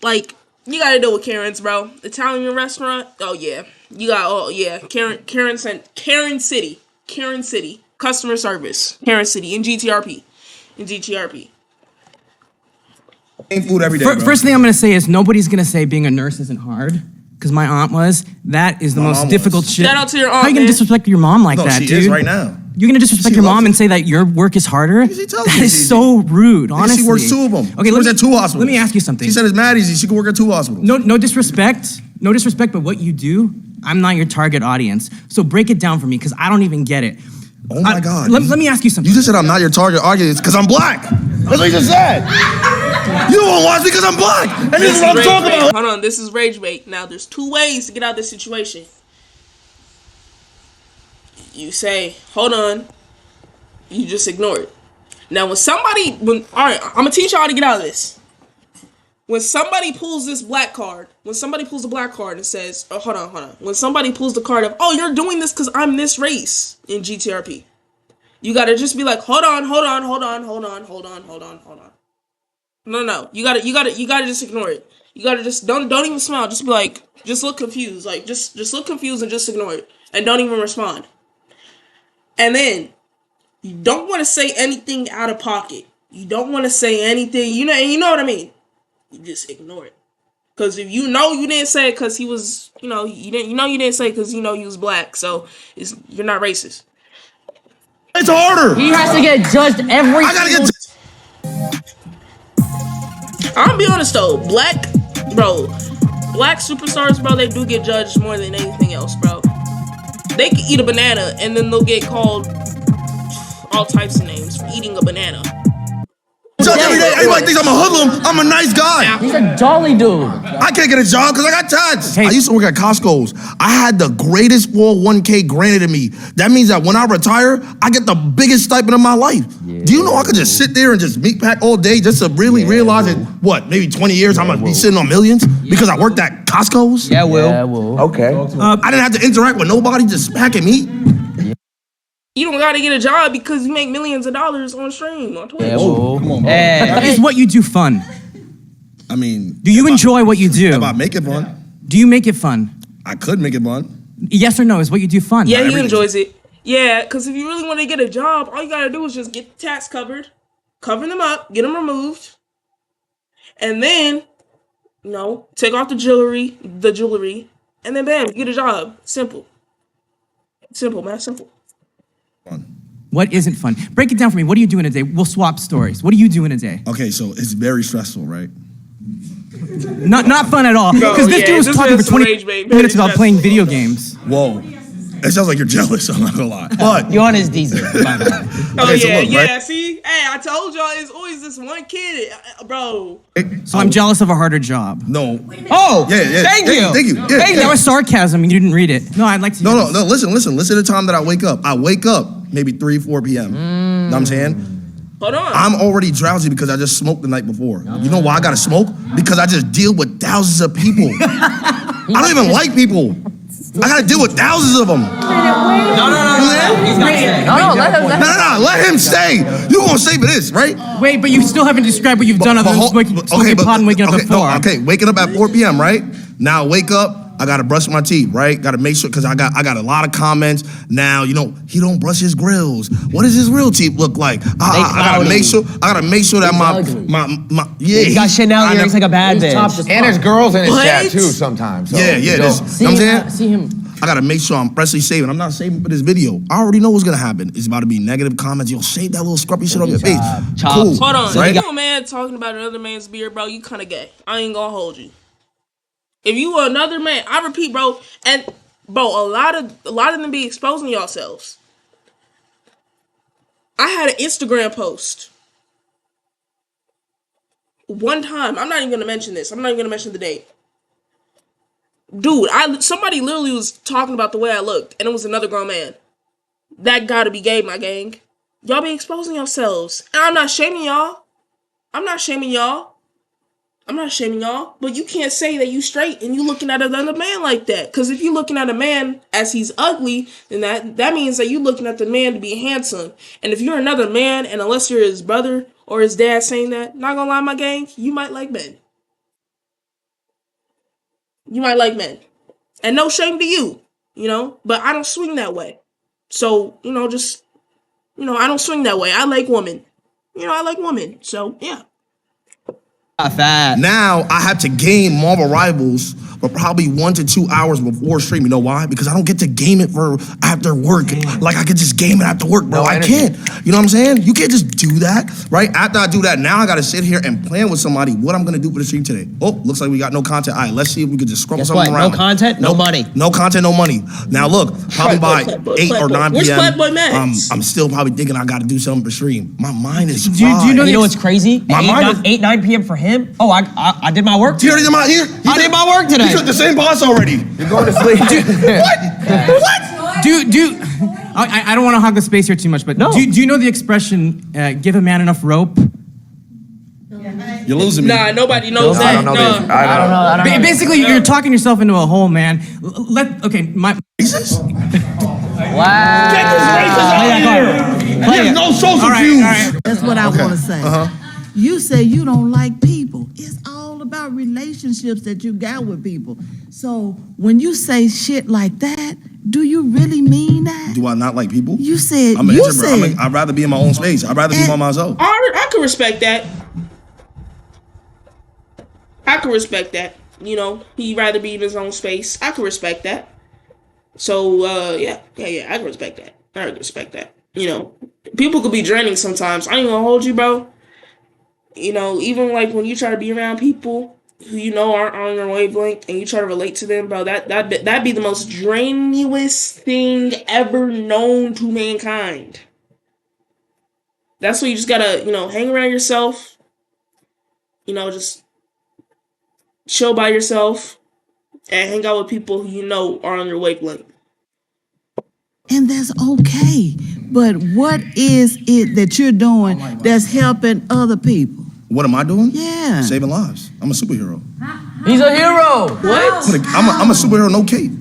Like, you gotta deal with Karens, bro. Italian restaurant. Oh yeah, Karen City, customer service, Karen City in GTRP. Same food every day. First thing I'm gonna say is nobody's gonna say being a nurse isn't hard. Because my aunt was. That is the most difficult shit. Shout out to your aunt. How are you gonna disrespect your mom like that, she dude? is right now. You're gonna disrespect your mom and say that your work is harder? That is so rude, honestly. She works 2 of them. Okay, She works at 2 hospitals. Let me ask you something. She said it's mad easy. She can work at 2 hospitals. No disrespect. No disrespect, but what you do, I'm not your target audience. So break it down for me, because I don't even get it. Oh my God. Let me ask you something. You just said I'm not your target audience because I'm black. That's what you just said. You don't watch me because I'm black. And this is what I'm talking about. Hold on, this is rage bait. Now, there's 2 ways to get out of this situation. You say, hold on. You just ignore it. Now, all right, I'm gonna teach y'all how to get out of this. When somebody pulls this black card, when somebody pulls the black card and says, oh, hold on. When somebody pulls the card of, oh, you're doing this because I'm this race in GTRP. You gotta just be like, hold on. No. You gotta just ignore it. You gotta just, don't even smile. Just be like, just look confused. Like, just look confused and just ignore it. And don't even respond. And then, you don't want to say anything out of pocket. You don't want to say anything, you know what I mean. You just ignore it. Because if you know you didn't say it because he was, you didn't say it because he was black. So you're not racist. It's harder. He has to get judged every I gotta single get. I'm gonna be honest though, black superstars, bro, they do get judged more than anything else, bro. They can eat a banana and then they'll get called all types of names for eating a banana. Judge every day. Everybody thinks I'm a hoodlum. I'm a nice guy. He's a jolly dude. I can't get a job because I got tats. I used to work at Costco's. I had the greatest 401k granted to me. That means that when I retire, I get the biggest stipend of my life. Yeah. Do you know I could just sit there and just meat pack all day just to really realize that, maybe 20 years I'm going to be sitting on millions because I worked at Costco's? Yeah, Will. Okay. I didn't have to interact with nobody, just packing meat. You don't gotta get a job because you make millions of dollars on stream on Twitch. Yeah, come on, bro. Is what you do fun? I mean, do you enjoy what you do? If I make it fun. Do you make it fun? I could make it fun. Yes or no? Is what you do fun? Yeah, he enjoys it. Yeah, because if you really want to get a job, all you gotta do is just get the tats covered, cover them up, get them removed, and then, take off the jewelry, and then bam, get a job. Simple, man, simple. What isn't fun? Break it down for me. What do you do in a day? We'll swap stories. What do you do in a day? Okay, so it's very stressful, right? Not fun at all. Because this dude was talking for 20 minutes about playing video games. Whoa. It sounds like you're jealous, I'm not gonna lie. But you're on his diesel. See? Hey, I told y'all it's always this one kid, bro. So I'm jealous of a harder job. No. Oh! Yeah. Thank you. Yeah, hey, that was sarcasm. You didn't read it. No, I'd like to. No, listen to the time that I wake up. I wake up maybe 3, 4 p.m. Know what I'm saying? Hold on. I'm already drowsy because I just smoked the night before. You know why I gotta smoke? Because I just deal with thousands of people. I don't even like people. I gotta deal with thousands of them. No. He's not saying. No, let him stay. You gonna stay for this, right? Wait, but you still haven't described what you've done other than smoking pot and waking up at 4. Waking up at 4 p.m., right? Now wake up. I gotta brush my teeth, right? Gotta make sure, because I got a lot of comments. Now, he don't brush his grills. What does his real teeth look like? I gotta make sure that he got Chanel earrings like a bad bitch. And there's girls in his chat too sometimes. So See him. I gotta make sure I'm freshly saving. I'm not saving for this video. I already know what's gonna happen. It's about to be negative comments. You'll save that little scruffy shit on your face. Cool. Hold on. Right? If you a man talking about another man's beard, bro, you kind of gay. I ain't gonna hold you. If you were another man, I repeat, bro, and bro, a lot of them be exposing yourselves. I had an Instagram post one time. I'm not even gonna mention this. I'm not even gonna mention the date. Dude, somebody literally was talking about the way I looked, and it was another grown man. That gotta be gay, my gang. Y'all be exposing yourselves, and I'm not shaming y'all. But you can't say that you straight and you looking at another man like that. Because if you looking at a man as he's ugly, then that means that you looking at the man to be handsome. And if you're another man, and unless you're his brother or his dad saying that, not gonna lie, my gang, you might like men. And no shame to you, but I don't swing that way. So, I don't swing that way. I like women. So, yeah. Fat. Now I have to game Marvel Rivals, but probably 1 to 2 hours before stream. You know why? Because I don't get to game it for after work. Like I could just game it after work, bro. I can't. You know what I'm saying? You can't just do that, right? After I do that, now I gotta sit here and plan with somebody what I'm gonna do for the stream today. Oh, looks like we got no content. All right, let's see if we could just scrabble something around. No content, no money. No content, no money. Now look, probably by 8 or 9 Where's p.m. Flatboy Max? I'm still probably thinking I gotta do something for stream. My mind is Do you know what's crazy? My mind is 8, 9 p.m. for him? Oh, I did my work. He already did my ear. I did my work today. He took the same boss already. You're going to sleep. What? I don't want to hog the space here too much, but do you know the expression, give a man enough rope? You're losing me. Nah, nobody knows that. I don't know. I don't know. Basically, you're talking yourself into a hole, man. My racist? Wow. Get this racist out of here. He has no social cues. That's what I want to say. You say you don't like people. It's all about relationships that you got with people. So when you say shit like that, do you really mean that? Do I not like people? You said I'm an introvert. I'd rather be in my own space. I'd rather be by myself. I can respect that. I can respect that. You know, he'd rather be in his own space. I can respect that. So, yeah, I can respect that. I can respect that. You know, people could be draining sometimes. I ain't gonna hold you, bro. You know, even like when you try to be around people who you know aren't on your wavelength and you try to relate to them, bro, that'd be the most strenuous thing ever known to mankind. That's where you just gotta, you know, hang around yourself. You know, just chill by yourself and hang out with people who you know are on your wavelength. And that's okay. But what is it that you're doing that's helping other people? What am I doing? Yeah. Saving lives. I'm a superhero. He's a hero. What? I'm a superhero, no cape.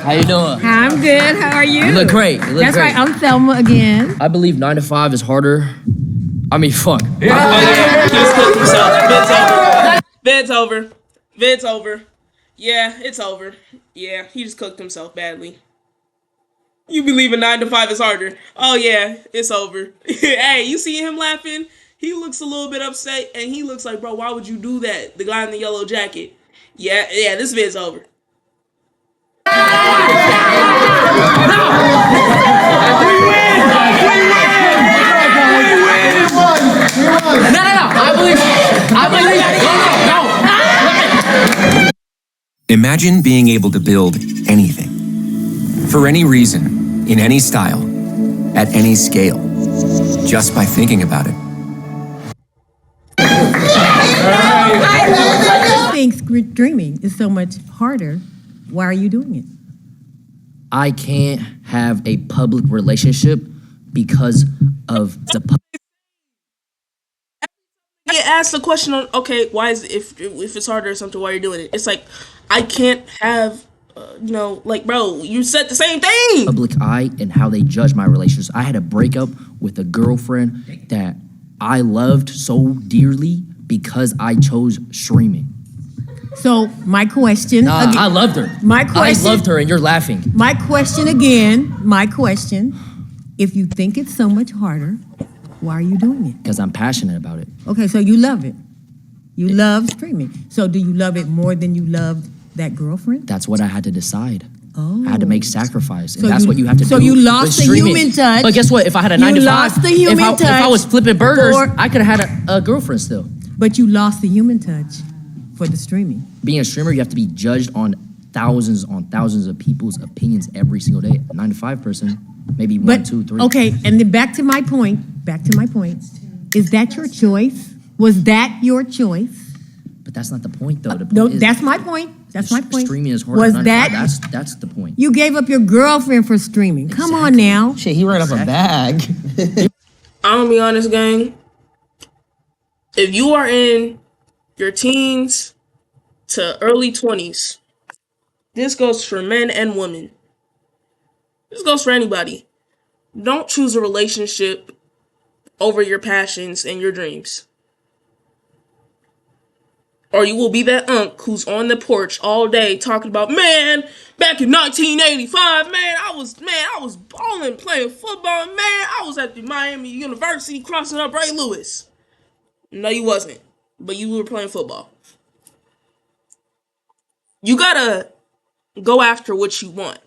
How you doing? I'm good. How are you? You look great. You look That's great. right. I'm Thelma again. I believe 9 to 5 is harder. I mean, fuck. He just cooked himself. Vid's over. Vid's over. Yeah, it's over. Yeah, he just cooked himself badly. You believe 9 to 5 is harder. Oh yeah, it's over. Hey, you see him laughing? He looks a little bit upset and he looks like, bro, why would you do that? The guy in the yellow jacket. Yeah, this vid's over. Imagine being able to build anything, for any reason, in any style, at any scale, just by thinking about it. I think dreaming is so much harder. Why are you doing it? I can't have a public relationship because of the Get asked the question on, okay, why is it, if it's harder or something, why you're doing it? It's like, I can't have, you know, like, bro, you said the same thing. public eye and how they judge my relationships. I had a breakup with a girlfriend that I loved so dearly because I chose streaming. So my question. Again, I loved her. My question. I loved her, and you're laughing. My question again. My question. If you think it's so much harder, why are you doing it? Because I'm passionate about it. Okay, so you love it. You love streaming. So do you love it more than you loved that girlfriend? That's what I had to decide. Oh. I had to make sacrifice, and So that's you- what you have to do. so you lost with the streaming. human touch. But guess what? If I had a 9 to 5, lost the human if I touch was flipping burgers, for- I could have had a girlfriend still. But you lost the human touch for the streaming. Being a streamer, you have to be judged on thousands of people's opinions every single day. A 9 to 5 person, maybe one, two, three. Okay, and then back to my point. Is that your choice? Was that your choice? But that's not the point, though. The point No, is that's my point. That's my point. streaming is harder. Was than 9 to 5. that That's the point. you gave up your girlfriend for streaming? Come on now. Shit, he ran up a bag. I'm gonna be honest, gang. If you are in your teens to early 20s, this goes for men and women. This goes for anybody. Don't choose a relationship over your passions and your dreams. Or you will be that unk who's on the porch all day talking about, man, back in 1985, man, I was balling, playing football, man, I was at the Miami University crossing up Ray Lewis. No, you wasn't. But you were playing football. You gotta go after what you want.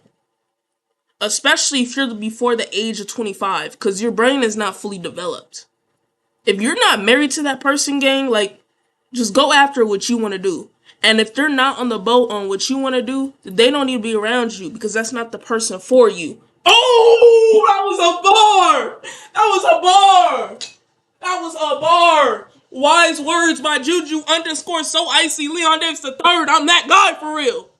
Especially if you're before the age of 25, because your brain is not fully developed. If you're not married to that person, gang, like, just go after what you want to do. And if they're not on the boat on what you want to do, they don't need to be around you, because that's not the person for you. Oh, that was a bar! That was a bar! That was a bar! Wise words by Juju _ so icy Leon Davis III. I'm that guy for real.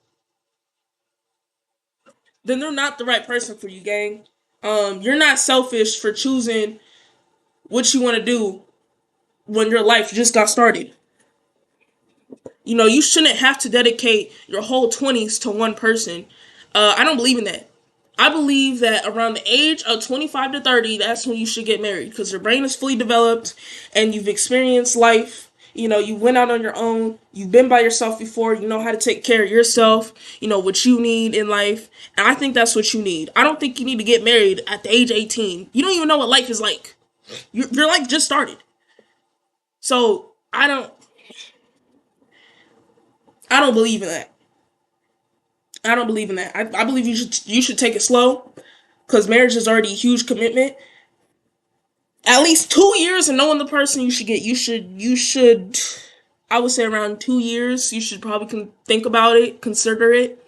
Then they're not the right person for you, gang. You're not selfish for choosing what you want to do when your life just got started. You know, you shouldn't have to dedicate your whole 20s to one person. I don't believe in that. I believe that around the age of 25 to 30, that's when you should get married, because your brain is fully developed and you've experienced life. You know, you went out on your own. You've been by yourself before. You know how to take care of yourself. You know what you need in life. And I think that's what you need. I don't think you need to get married at the age of 18. You don't even know what life is like. Your life just started. So I don't believe in that. I don't believe in that. I believe you should take it slow, because marriage is already a huge commitment. At least 2 years of knowing the person you should, I would say around 2 years, you should probably think about it, consider it.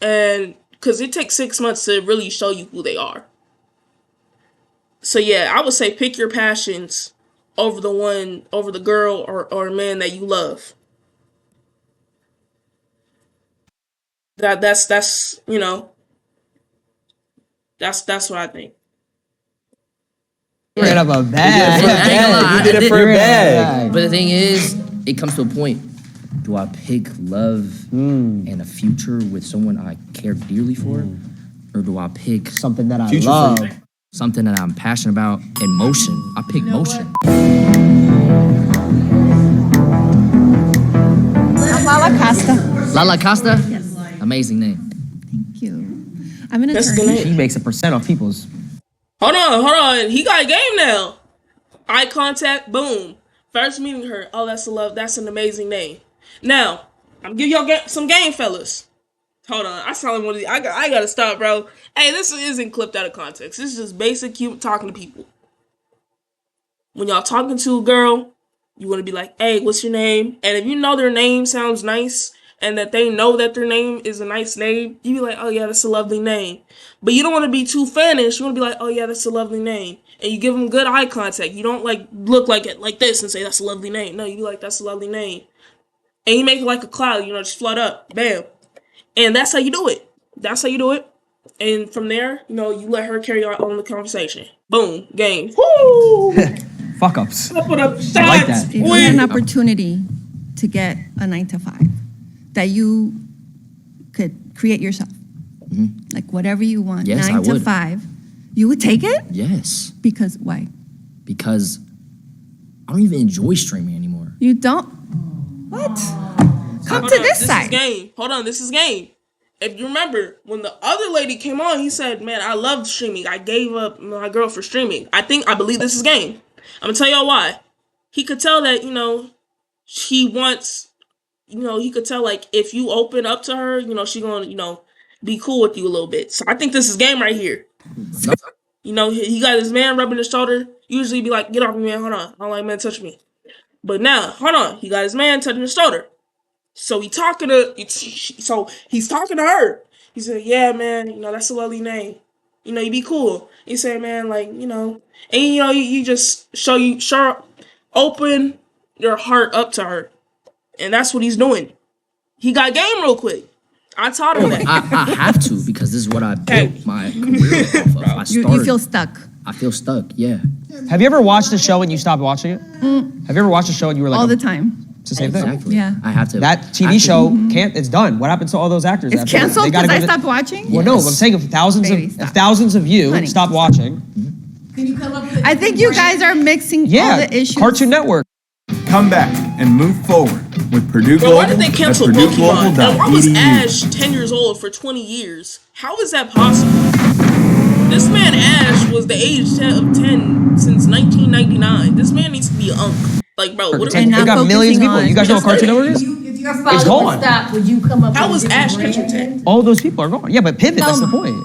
And because it takes 6 months to really show you who they are. So yeah, I would say pick your passions over the girl or man that you love. That's you know, that's what I think. Ran up a bag. You did it for a bag. But the thing is, it comes to a point. Do I pick love and a future with someone I care dearly for? Or do I pick something that I love? Something that I'm passionate about, and motion. I pick motion. I'm Lala Costa. Lala Costa? Yes. Amazing name. Thank you. I'm an attorney. She makes a % off people's. Hold on. He got a game now. Eye contact, boom. First meeting her. Oh, that's a love. That's an amazing name. Now, I'm giving y'all some game, fellas. Hold on. I saw one of these. I gotta stop, bro. Hey, this isn't clipped out of context. This is just basic talking to people. When y'all talking to a girl, you want to be like, hey, what's your name? And if you know their name sounds nice, and that they know that their name is a nice name, you be like, oh yeah, that's a lovely name. But you don't want to be too fanish. You want to be like, oh yeah, that's a lovely name. And you give them good eye contact. You don't like look like it like this and say that's a lovely name. No, you be like, that's a lovely name. And you make it like a cloud, you know, just flood up. Bam. And that's how you do it. That's how you do it. And from there, you know, you let her carry on the conversation. Boom. Game. Woo! Fuck ups. Put up shots. I like that. If you had an opportunity to get a 9-to-5 that you could create yourself, like whatever you want, Yes, 9 to 5, you would take it? Yes. Because why? Because I don't even enjoy streaming anymore. You don't? What? Come to this side. This is game. Hold on, this is game. If you remember, when the other lady came on, he said, man, I love streaming. I gave up my girl for streaming. I believe this is game. I'm gonna tell y'all why. He could tell that, you know, he wants, you know, he could tell, like, if you open up to her, you know, she gonna, you know, be cool with you a little bit. So I think this is game right here. You know, he got his man rubbing his shoulder. Usually be like, get off me, man, hold on. I don't like man touch me. But now, hold on. He got his man touching his shoulder. So he's talking to her. He said, yeah, man, you know, that's a lovely name. You know, you be cool. He said, man, like, you know, and you know, you just open your heart up to her. And that's what he's doing. He got game real quick. I taught him that. I have to, because this is what I built my career off of. You feel stuck. I feel stuck, yeah. Have you ever watched a show and you stopped watching it? Have you ever watched a show and you were like, all the time. It's the same thing. Exactly. Yeah. I have to. That TV show it's done. What happens to all those actors? It's canceled because I stopped watching? Well, no, I'm saying if thousands of you stop watching. Can you come up with I think you guys are mixing all the issues. Cartoon Network. Come back and move forward with Purdue Bro, Global. why did they cancel at Pokemon? And why was PurdueGlobal.edu. Ash 10 years old for 20 years? How is that possible? This man Ash was the age of 10 since 1999. This man needs to be unk. Like, bro, what are we They got millions of people. You guys know what Cartoon Network is? If your It's gone. stop, would you come up How with was a different Ash brand? catching 10? All those people are gone. Yeah, but pivot, that's the point.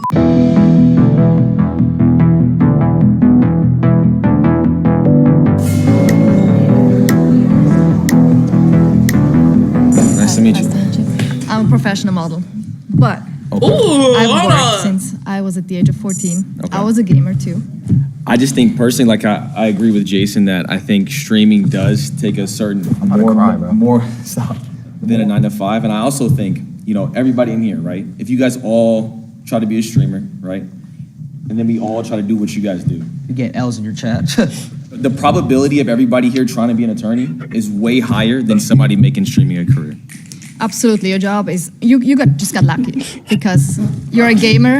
Nice to meet you. I'm a professional model, but Ooh, I've hold worked on. since I was at the age of 14. Okay. I was a gamer too. I just think personally, like I agree with Jason that I think streaming does take a certain more stop than a 9 to 5, and I also think everybody in here, right? If you guys all try to be a streamer, right, and then we all try to do what you guys do, You get L's in your chat. the probability of everybody here trying to be an attorney is way higher than somebody making streaming a career. Absolutely, your job is you just got lucky because you're a gamer.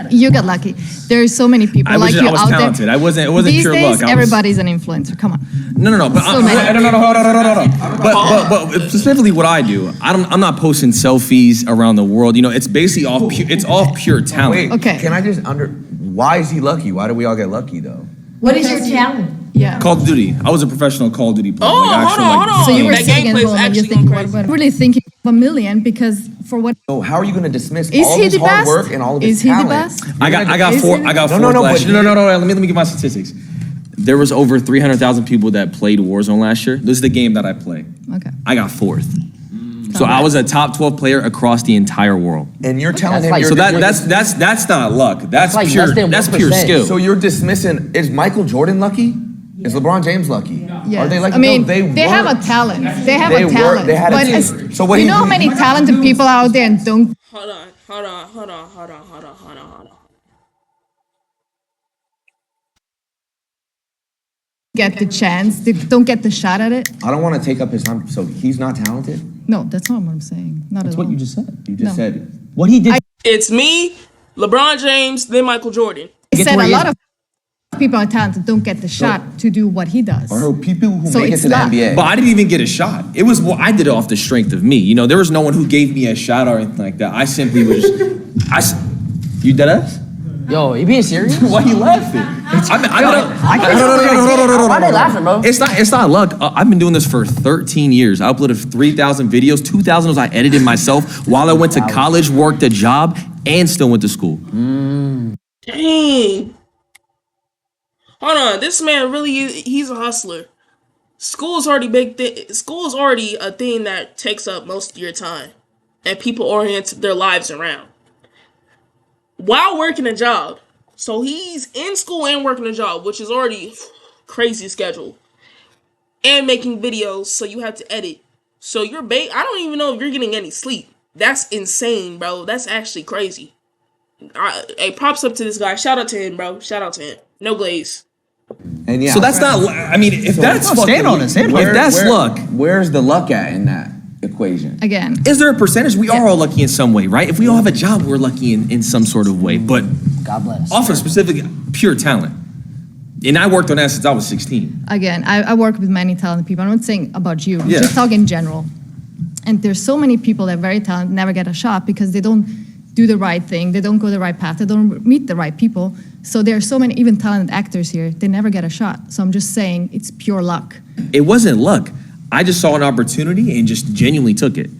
You got lucky. There are so many people I was like you out talented. there. It wasn't These pure days, luck. everybody's an influencer. Come on. No. But So many. no. But specifically, what I do, I'm not posting selfies around the world. It's basically all pure talent. Okay. Can I just why is he lucky? Why do we all get lucky though? What is your talent? Yeah. Call of Duty. I was a professional Call of Duty player. Oh, hold on. So you were That sitting at gameplay is home and you're actually thinking, going crazy. really thinking of $1 million because for what? So how are you going to dismiss Is all he his the hard best? work and all of his Is he the talent? best? I got Is four. it? I got No, four. no, last but year. No. Let me give my statistics. There was over 300,000 people that played Warzone last year. This is the game that I play. Okay. I got fourth. So I was a top 12 player across the entire world. And you're telling him So that's not luck. That's like pure. less than That's pure 1%. skill. So you're dismissing, is Michael Jordan lucky? Is LeBron James lucky? Yes. Are they lucky? I mean, No, they have a worked. talent. They have They a worked. talent. They had a but team. it's- So what you he- know how many talented people are out there and don't Hold on. get the chance, they don't get the shot at it? I don't want to take up his time. So he's not talented? No, that's not what I'm saying. Not That's at what all. you just said. You just No. said What he did. It's me, LeBron James, then Michael Jordan. I said a lot of people are talented don't get the shot to do what he does. Or people who So make it it's to the luck. NBA. But I didn't even get a shot. It was I did it off the strength of me. There was no one who gave me a shot or anything like that. I simply was. You dead ass? Yo, you being serious? Why you laughing? Why they laughing, bro? It's not luck. I've been doing this for 13 years. I uploaded 3,000 videos. 2,000 was I edited myself while I went to college, worked a job, and still went to school. Dang. Hold on. This man he's a hustler. School's already School's already a thing that takes up most of your time. And people orient their lives around. While working a job. So he's in school and working a job, which is already crazy schedule. And making videos, so you have to edit. So I don't even know if you're getting any sleep. That's insane, bro. That's actually crazy. Hey, props up to this guy. Shout out to him, bro. Shout out to him. No glaze. And yeah. So that's not. I mean, if that's No, stand on it, stand on it. if that's luck, Where's the luck at in that equation? Again, is there a percentage? We are all lucky in some way, right? If we all have a job, we're lucky in some sort of way. But God bless. off of specific pure talent, and I worked on that since I was 16. again, I work with many talented people. I'm not saying about you. I'm Yeah. just talking in general. And there's so many people that are very talented, never get a shot because they don't do the right thing. They don't go the right path. They don't meet the right people. So there are so many even talented actors here. They never get a shot. So I'm just saying it's pure luck. It wasn't luck. I just saw an opportunity and just genuinely took it.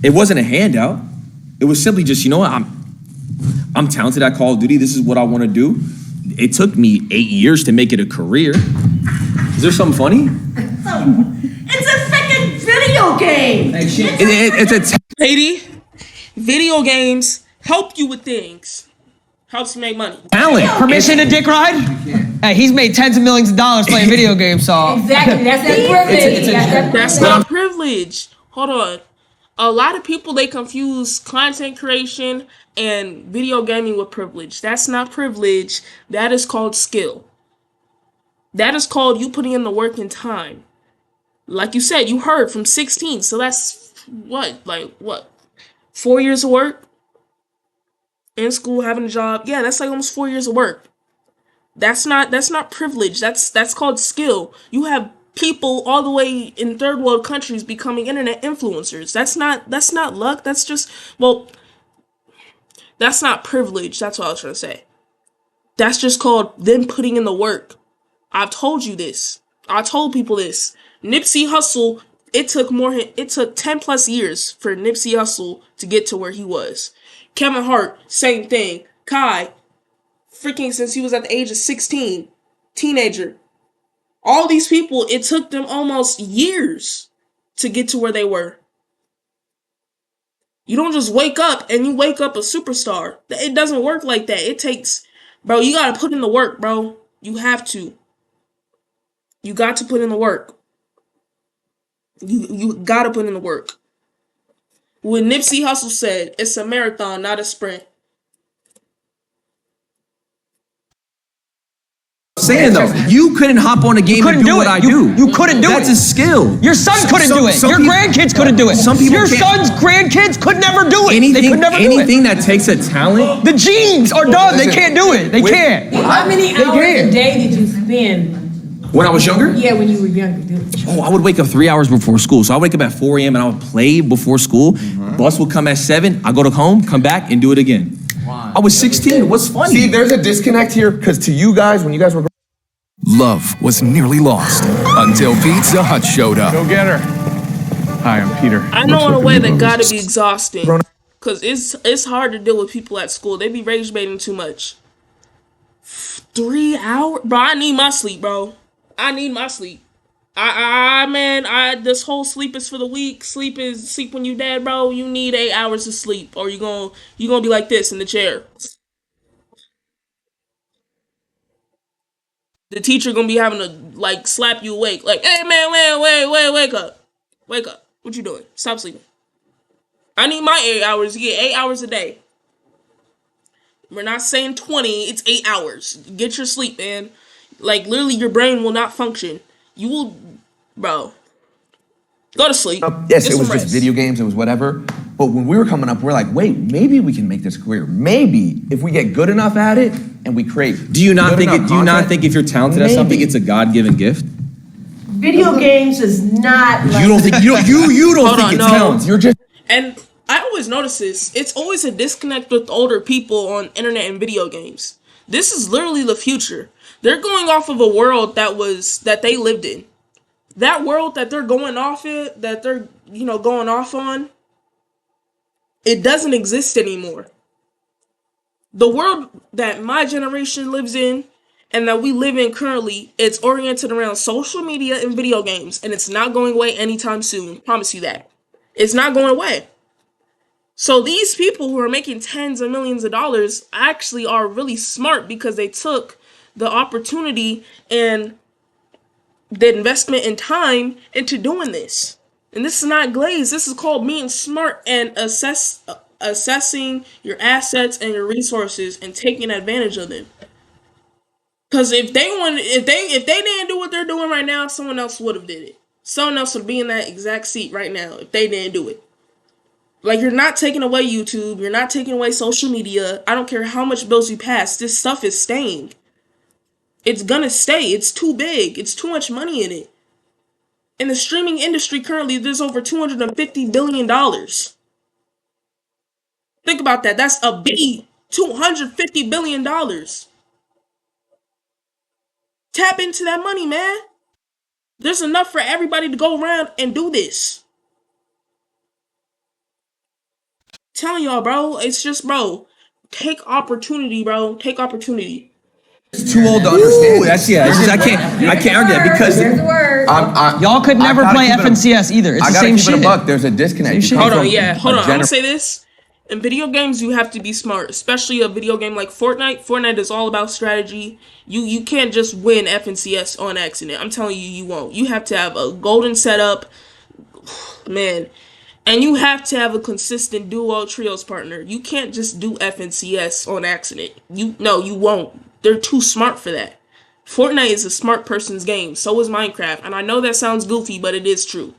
It wasn't a handout. It was simply just, you know what? I'm talented at Call of Duty. This is what I want to do. It took me 8 years to make it a career. Is there something funny? It's a freaking video game. It's a Lady, video games help you with things. Helps you make money. talent. Permission to dick ride? Hey, he's made tens of millions of dollars playing video games, so. Exactly. That's that privilege. That's not privilege. Hold on. A lot of people, they confuse content creation and video gaming with privilege. That's not privilege. That is called skill. That is called you putting in the work and time. Like you said, you heard from 16. So that's what? 4 years of work? In school, having a job. Yeah, that's like almost 4 years of work. That's not privilege. That's called skill. You have people all the way in third world countries becoming internet influencers. That's not luck. That's just, well, that's not privilege. That's what I was trying to say. That's just called them putting in the work. I've told you this. I told people this. Nipsey Hussle, it took 10 plus years for Nipsey Hussle to get to where he was. Kevin Hart, same thing. Kai, freaking since he was at the age of 16, teenager. All these people, it took them almost years to get to where they were. You don't just wake up and you wake up a superstar. It doesn't work like that. It takes, bro, you gotta put in the work, bro. You have to. You got to put in the work. You gotta put in the work. When Nipsey Hussle said, it's a marathon, not a sprint. Saying though, you couldn't hop on a game and do what I do. You couldn't do it. That's a skill. Your son couldn't do it. Your grandkids couldn't do it. Some people Your can't. son's grandkids could never do it. Anything, they could never do it. anything that takes a talent. The genes are done. They can't do it. They can't. How many hours a day did you spend? When I was younger? Yeah, when you were younger. Dude. Oh, I would wake up 3 hours before school. So I wake up at 4 a.m. and I would play before school. Bus would come at 7. I go to home, come back, and do it again. Wow. I was 16. What's funny? See, there's a disconnect here because to you guys, when you guys were Love was nearly lost until Pizza Hut showed up. Go get her. Hi, I'm Peter. I know in a way that gotta be exhausting. Cause it's hard to deal with people at school. They be rage baiting too much. 3 hours? Bro, I need my sleep, bro. I need my sleep. This whole sleep is for the weak. Sleep when you dead, bro. You need 8 hours of sleep, or you gonna be like this in the chair. The teacher gonna be having to like slap you awake, like, hey man, wake up, wake up. What you doing? Stop sleeping. I need my 8 hours. You get 8 hours a day. We're not saying 20. It's 8 hours. Get your sleep, man. Like literally, your brain will not function. You will, bro. Go to sleep. Yes, Get it was some just rest. video games, it was whatever. But when we were coming up, we're like, wait, maybe we can make this career. Maybe if we get good enough at it and we create. Do you not good think? enough Do you not content, think if you're talented at something, it's a God-given gift? Video games is not like... You don't think? You don't Hold think on, it's no. talent? You're just. And I always notice this. It's always a disconnect with older people on internet and video games. This is literally the future. They're going off of a world that they lived in. That world that they're going off it, that they're, going off on, it doesn't exist anymore. The world that my generation lives in and that we live in currently, it's oriented around social media and video games, and it's not going away anytime soon. Promise you that. It's not going away. So these people who are making tens of millions of dollars actually are really smart because they took the opportunity and the investment in time into doing this. And this is not glaze. This is called being smart and assessing your assets and your resources and taking advantage of them. Because if they didn't do what they're doing right now, someone else would have did it. Someone else would be in that exact seat right now if they didn't do it. Like, you're not taking away YouTube. You're not taking away social media. I don't care how much bills you pass. This stuff is staying. It's gonna stay. It's too big. It's too much money in it. In the streaming industry currently, there's over $250 billion. Think about that. That's a B. $250 billion. Tap into that money, man. There's enough for everybody to go around and do this. Telling y'all, bro. It's just, bro. Take opportunity, bro. Take opportunity. It's too old to understand. That's I can't argue that because y'all could never play FNCS either. It's the same shit. There's a disconnect. Hold on. I'm gonna say this. In video games, you have to be smart, especially a video game like Fortnite. Fortnite is all about strategy. You can't just win FNCS on accident. I'm telling you, you won't. You have to have a golden setup, man, and you have to have a consistent duo trios partner. You can't just do FNCS on accident. You won't. They're too smart for that. Fortnite is a smart person's game. So is Minecraft. And I know that sounds goofy, but it is true.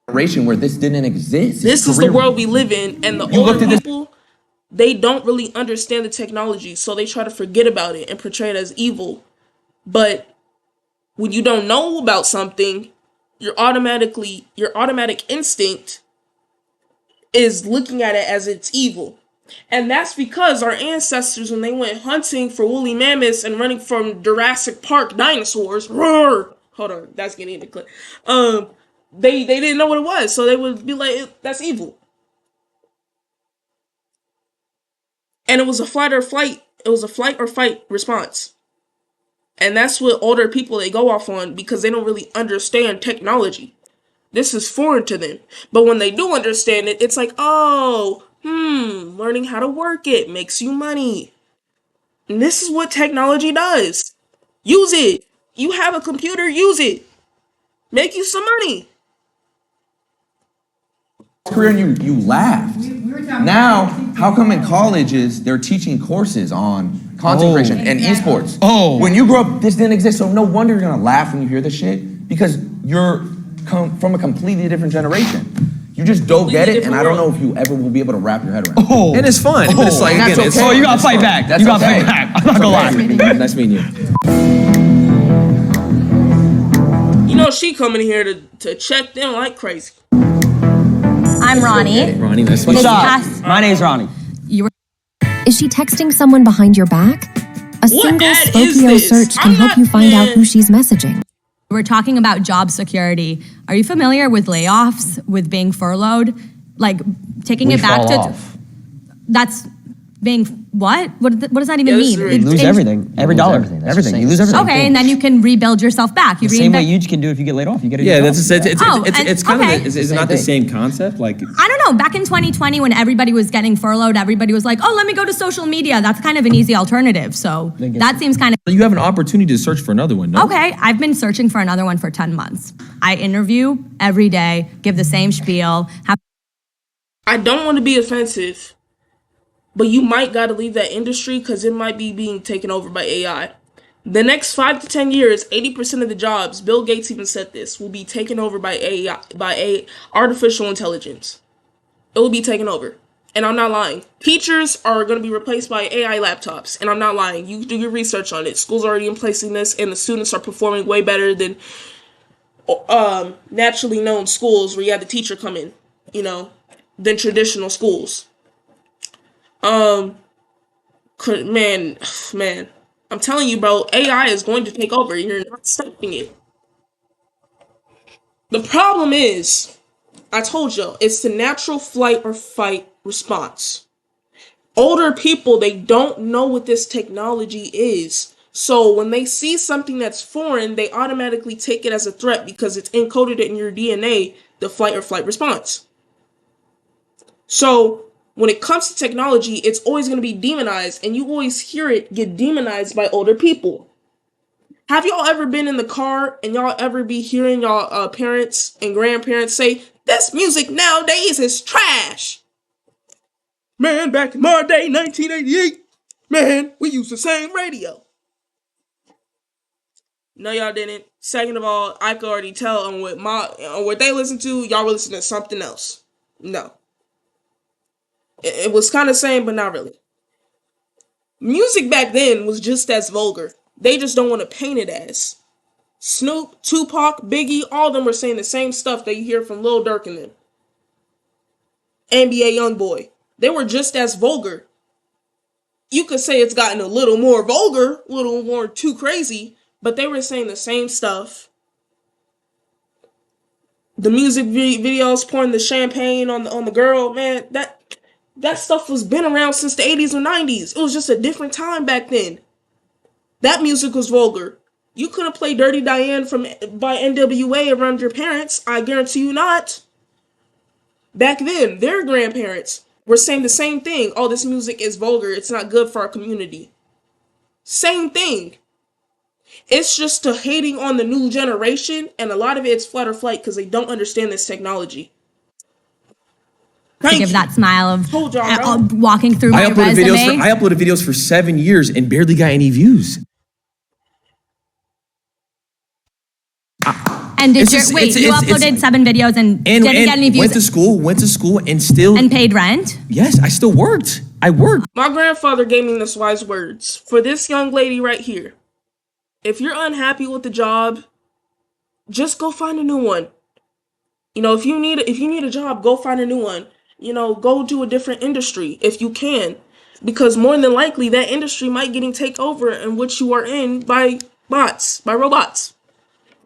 Generation where this didn't exist. This is the world we live in. And the older people, they don't really understand the technology. So they try to forget about it and portray it as evil. But When you don't know about something, your automatic instinct is looking at it as it's evil. And that's because our ancestors, when they went hunting for woolly mammoths and running from Jurassic Park dinosaurs, roar, hold on, that's getting in the clip. They didn't know what it was, so they would be like, that's evil. And it was a flight or fight response. And that's what older people they go off on because they don't really understand technology. This is foreign to them. But when they do understand it, it's like, oh, learning how to work it makes you money. And this is what technology does. Use it. You have a computer, use it. Make you some money. Career and you laughed. Now, how come in colleges they're teaching courses on content creation and esports? When you grew up, this didn't exist, so no wonder you're gonna laugh when you hear this shit because you're from a completely different generation. You just don't get it, and I don't know if you ever will be able to wrap your head around it. And it's fun, but it's like, again, okay. it's, You gotta fight back. That's You gotta okay. fight back. I'm not gonna lie. Nice meeting you. You know she coming here to check them like crazy. I'm Ronnie. Ronnie, nice to meet What's you. up? My name's Ronnie. Is she texting someone behind your back? A single Spokio search can help you find out who she's messaging. We're talking about job security. Are you familiar with layoffs, with being furloughed? Like taking it back to that's being what? What does that even mean? You lose everything. Every dollar. Everything. You lose everything. Okay, and then you can rebuild yourself back. You The same way you can do if you get laid off. You get a Yeah, new that's job. it's kind of is it not the same concept? Like I don't know. Back in 2020, when everybody was getting furloughed, everybody was like, "Oh, let me go to social media." That's kind of an easy alternative. So that seems kind of you have an opportunity to search for another one. No? okay. I've been searching for another one for 10 months. I interview every day, give the same spiel. I don't want to be offensive, but you might got to leave that industry because it might be being taken over by AI. The next 5 to 10 years, 80% of the jobs, Bill Gates even said this, will be taken over by AI, artificial intelligence. It will be taken over. And I'm not lying. Teachers are going to be replaced by AI laptops. And I'm not lying. You do your research on it. Schools are already in placing this, and the students are performing way better than naturally known schools where you have the teacher come in, than traditional schools. Man, I'm telling you, bro, AI is going to take over. You're not stopping it. The problem is, I told you, it's the natural flight or fight response. Older people, they don't know what this technology is. So when they see something that's foreign, they automatically take it as a threat because it's encoded in your DNA, the flight or flight response. So when it comes to technology, it's always going to be demonized, and you always hear it get demonized by older people. Have y'all ever been in the car and y'all ever be hearing y'all parents and grandparents say, this music nowadays is trash? Man, back in my day, 1988, man, we used the same radio. No, y'all didn't. Second of all, I could already tell on what they listen to, y'all were listening to something else. No. It was kind of same, but not really. Music back then was just as vulgar. They just don't want to paint it as. Snoop, Tupac, Biggie, all of them were saying the same stuff that you hear from Lil Durk and them. NBA Youngboy. They were just as vulgar. You could say it's gotten a little more vulgar, a little more too crazy, but they were saying the same stuff. The music videos pouring the champagne on the girl, man, that stuff was been around since the 80s or 90s. It was just a different time back then. That music was vulgar. You couldn't play Dirty Diane by NWA around your parents. I guarantee you not. Back then, their grandparents were saying the same thing. Oh, this music is vulgar. It's not good for our community. Same thing. It's just a hating on the new generation, and a lot of it's flight or flight because they don't understand this technology. to give that smile of walking through my I resume. uploaded videos for 7 years and barely got any views. And you uploaded 7 videos and didn't get any views. Went to school and still... And paid rent? Yes, I still worked. I worked. My grandfather gave me this wise words. For this young lady right here, if you're unhappy with the job, just go find a new one. You know, if you need a job, go find a new one. You know, go do a different industry if you can, because more than likely that industry might getting taken over in which you are in by bots, by robots,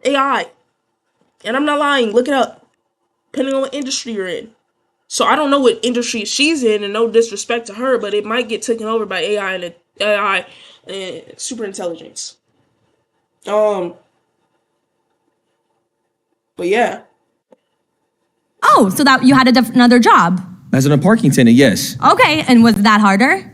AI. And I'm not lying. Look it up. Depending on what industry you're in. So I don't know what industry she's in, and no disrespect to her, but it might get taken over by AI and super intelligence. But yeah. Oh, so that you had another job. As a parking attendant, yes. Okay, and was that harder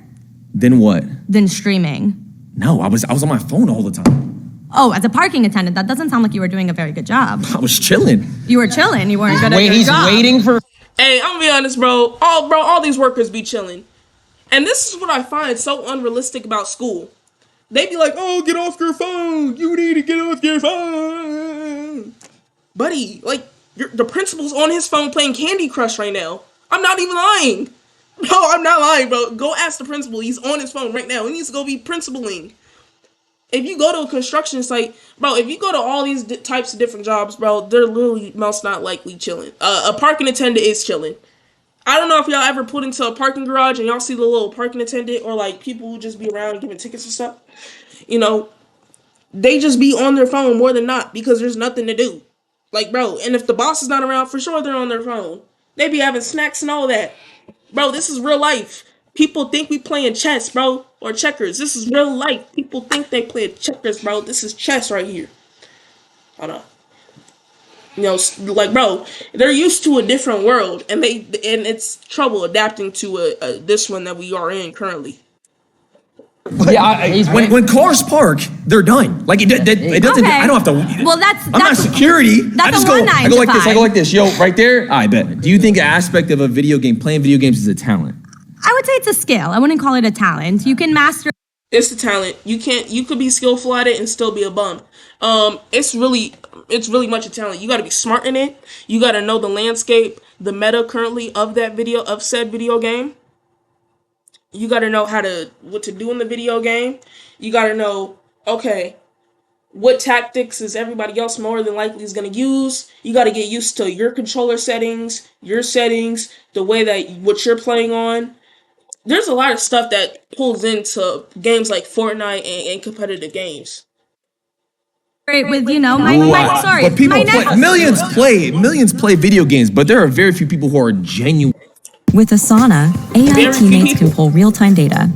Then what? than streaming? No, I was on my phone all the time. Oh, as a parking attendant, that doesn't sound like you were doing a very good job. I was chilling. You were chilling. You weren't good at your He's job. waiting for. Hey, I'm gonna be honest, bro. All these workers be chilling. And this is what I find so unrealistic about school. They be like, oh, get off your phone. You need to get off your phone. Buddy, like, the principal's on his phone playing Candy Crush right now. I'm not even lying. No, I'm not lying, bro. Go ask the principal. He's on his phone right now. He needs to go be principaling. If you go to a construction site, bro, if you go to all these types of different jobs, bro, they're literally most not likely chilling. A parking attendant is chilling. I don't know if y'all ever put into a parking garage and y'all see the little parking attendant or like people who just be around giving tickets and stuff. You know, they just be on their phone more than not because there's nothing to do. Like, bro, and if the boss is not around, for sure they're on their phone. They be having snacks and all that. Bro, this is real life. People think we playing chess, bro, or checkers. This is real life. People think they play checkers, bro. This is chess right here. Hold on. You know, like, bro, they're used to a different world, and it's trouble adapting to this one that we are in currently. Yeah, when cars park, they're done. Like it doesn't. Okay. I don't have to. Well, I'm not security. That's I just a go. one I nine go to like this. I five. go like this. Yo, right there. I bet. Do you think an aspect of a video game, playing video games, is a talent? I would say it's a skill. I wouldn't call it a talent. You can master. It's the talent. You could be skillful at it and still be a bum. It's really much a talent. You got to be smart in it. You got to know the landscape, the meta currently of said video game. You got to know what to do in the video game. You got to know, okay, what tactics is everybody else more than likely is going to use. You got to get used to your controller settings, the way that what you're playing on. There's a lot of stuff that pulls into games like Fortnite and competitive games. With my sorry, But people my play, next millions play video games, but there are very few people who are genuine. With Asana, AI Very few teammates people. can pull real-time data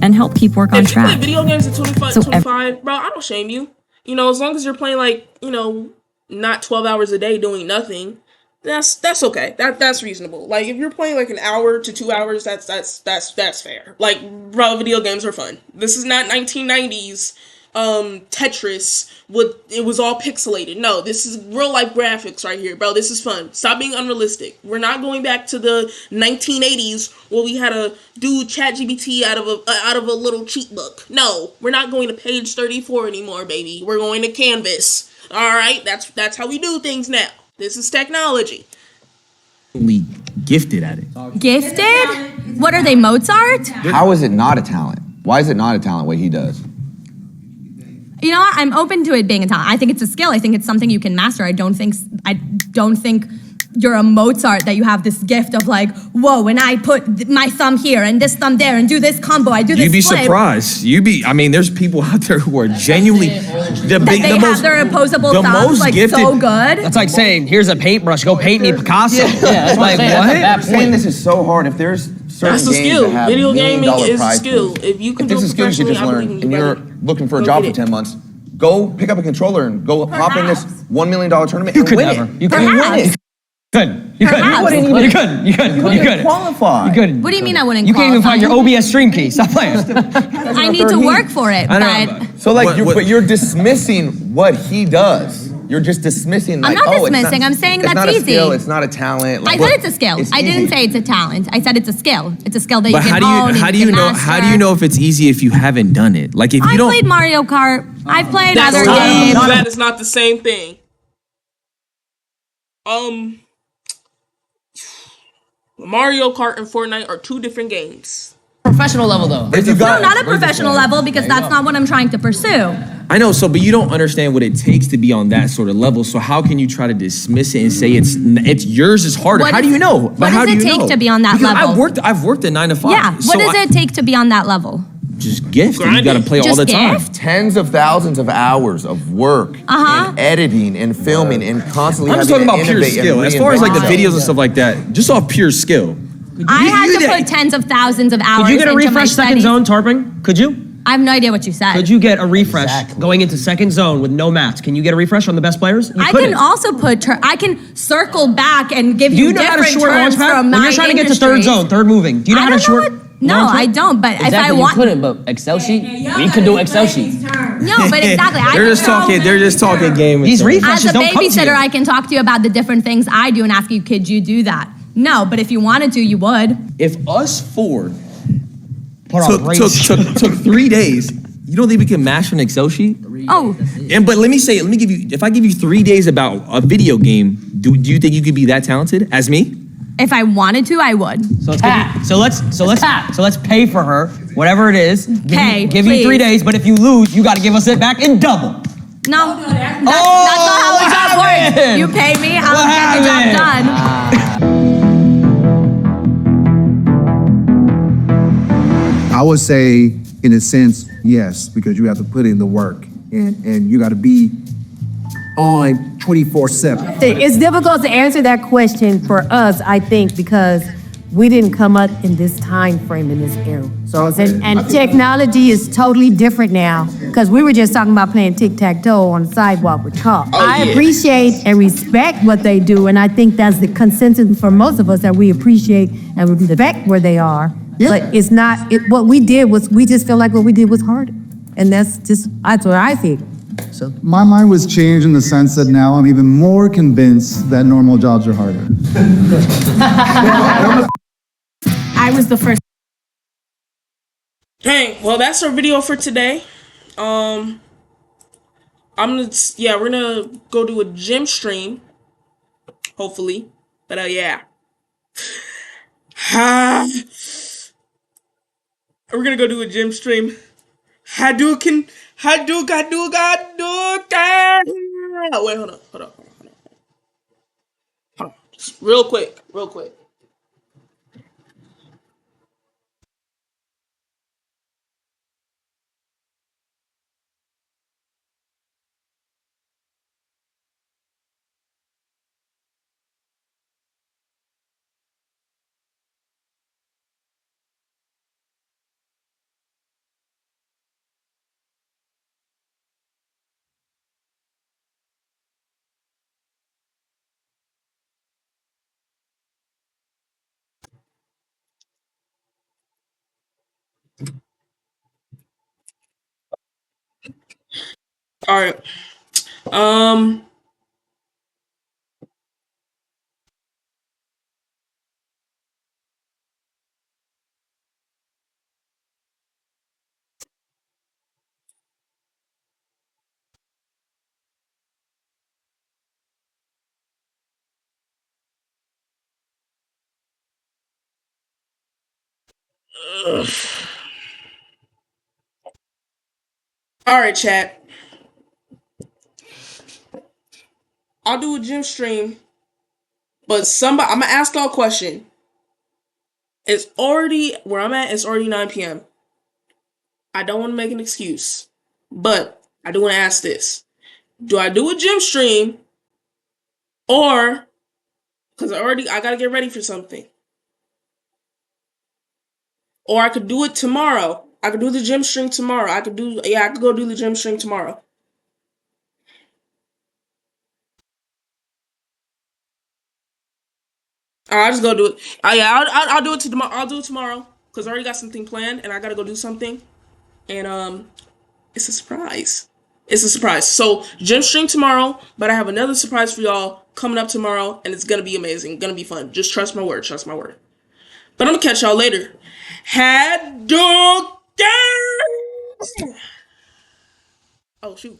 and help keep work on If you play track. video games at 25, So 25, bro, I don't shame you. You know, as long as you're playing like, you know, not 12 hours a day doing nothing, that's okay. That's reasonable. Like if you're playing like an hour to 2 hours, that's fair. Like, bro, video games are fun. This is not 1990s Tetris it was all pixelated. No, this is real life graphics right here, bro. This is fun. Stop being unrealistic. We're not going back to the 1980s where we had to do ChatGPT out of a little cheat book. No, we're not going to page 34 anymore, baby. We're going to Canvas. All right, that's how we do things now. This is technology. Gifted at it. Gifted? What are they, Mozart? How is it not a talent? Why is it not a talent what he does? You know what? I'm open to it being a talent. I think it's a skill. I think it's something you can master. I don't think you're a Mozart that you have this gift of like, whoa, when I put my thumb here and this thumb there and do this combo, I do this. You'd be flip. surprised. I mean, there's people out there who are genuinely They have their opposable thumbs like so good. That's like saying, here's a paintbrush, go paint me Picasso. Yeah, that's like, what? I'm saying this is so hard. If there's certain That's a games skill. that have Video gaming $1 million is a prize skill. pools, If you can if do there's it a skill you could just professionally, I learn believe and you you're better. looking for a Go job get for it. 10 months, go pick up a controller and go hop in this $1 million tournament and could win never. it. You could And win it. You couldn't. Perhaps. You couldn't. Qualify. You couldn't. What do you mean I wouldn't You can't even qualify? find your OBS stream key. Stop playing. I need to work for it, I know, but So like, but you're dismissing what he does. You're just dismissing. Like, I'm not oh, it's dismissing. I'm saying it's that's not a easy. skill. It's not a talent. I Like, said it's a skill. it's I didn't easy. say it's a talent. I said it's a skill. It's a skill that But you can how hone. do you know if it's easy if you haven't done it? Like if you I don't. played Mario Kart. I've played That's other games. that is not the same thing. Mario Kart and Fortnite are two different games. professional level though. No, not a professional level because that's not what I'm trying to pursue. I know, so but you don't understand what it takes to be on that sort of level. So how can you try to dismiss it and say it's yours is harder? How do you know? What does it take to be on that Because level? I've worked at 9 to 5. Yeah. What does it take to be on that level? Just gift. You got to play all the time. Tens of thousands of hours of work and editing and filming and constantly. I'm just having talking to about pure innovate and skill. As far as like the reinvent videos and stuff like that, just off pure skill. I had to put tens of thousands of hours. Could you get a into my refresh second studies. zone, Tarping? Could you? I have no idea what you said. Could you get a refresh going into second zone with no mats? Can you get a refresh on the best players? You I couldn't. can also put. I can circle back and give Do you you know how to different short launch terms pad? from When my you're trying to get to third industries. zone, third moving, do you know I how to don't know short? what- No, launch I it? don't. But if I Exactly, want, you couldn't, but Excel sheet, we could do Excel sheet. no, but exactly. I They're can just throw- talking. They're just talking game. These As refreshes a don't come to babysitter, you. I can talk to you about the different things I do and ask you, could you do that? No, but if you wanted to, you would. If us four Put on brace. took 3 days, you don't think we can master an Excel sheet? Oh, But let me give you. If I give you 3 days about a video game, do you think you could be that talented as me? if I wanted to, I would. So let's pay for her, whatever it is. Pay, Give you 3 please. days, but if you lose, you got to give us it back in double. No, that's not how a job works. You pay me, I'll get the job done. I would say, in a sense, yes, because you have to put in the work and you got to be on 24/7. It's difficult to answer that question for us, I think, because we didn't come up in this time frame, in this era. And technology is totally different now, because we were just talking about playing tic-tac-toe on the sidewalk with chalk. I appreciate and respect what they do, and I think that's the consensus for most of us, that we appreciate and respect where they are. But it's not, what we did was, we just feel like what we did was harder. And that's what I think. So My mind was changed in the sense that now I'm even more convinced that normal jobs are harder. I was the first. Dang, well, that's our video for today. We're gonna go do a gym stream, hopefully. But yeah. We're gonna go do a gym stream. Hadouken. Wait, hold on. Just real quick. All right. All right, chat. I'll do a gym stream, but I'm gonna ask y'all a question. It's already where I'm at. It's already 9 p.m. I don't want to make an excuse, but I do want to ask this: do I do a gym stream, or because I gotta get ready for something, or I could do it tomorrow? I could do the gym stream tomorrow. I could go do the gym stream tomorrow. I'll just go do it. I'll do it tomorrow. I'll do it tomorrow because I already got something planned and I gotta go do something. And it's a surprise. It's a surprise. So gym stream tomorrow, but I have another surprise for y'all coming up tomorrow, and it's gonna be amazing. Gonna be fun. Just trust my word. Trust my word. But I'm gonna catch y'all later. Hadouken! Oh shoot.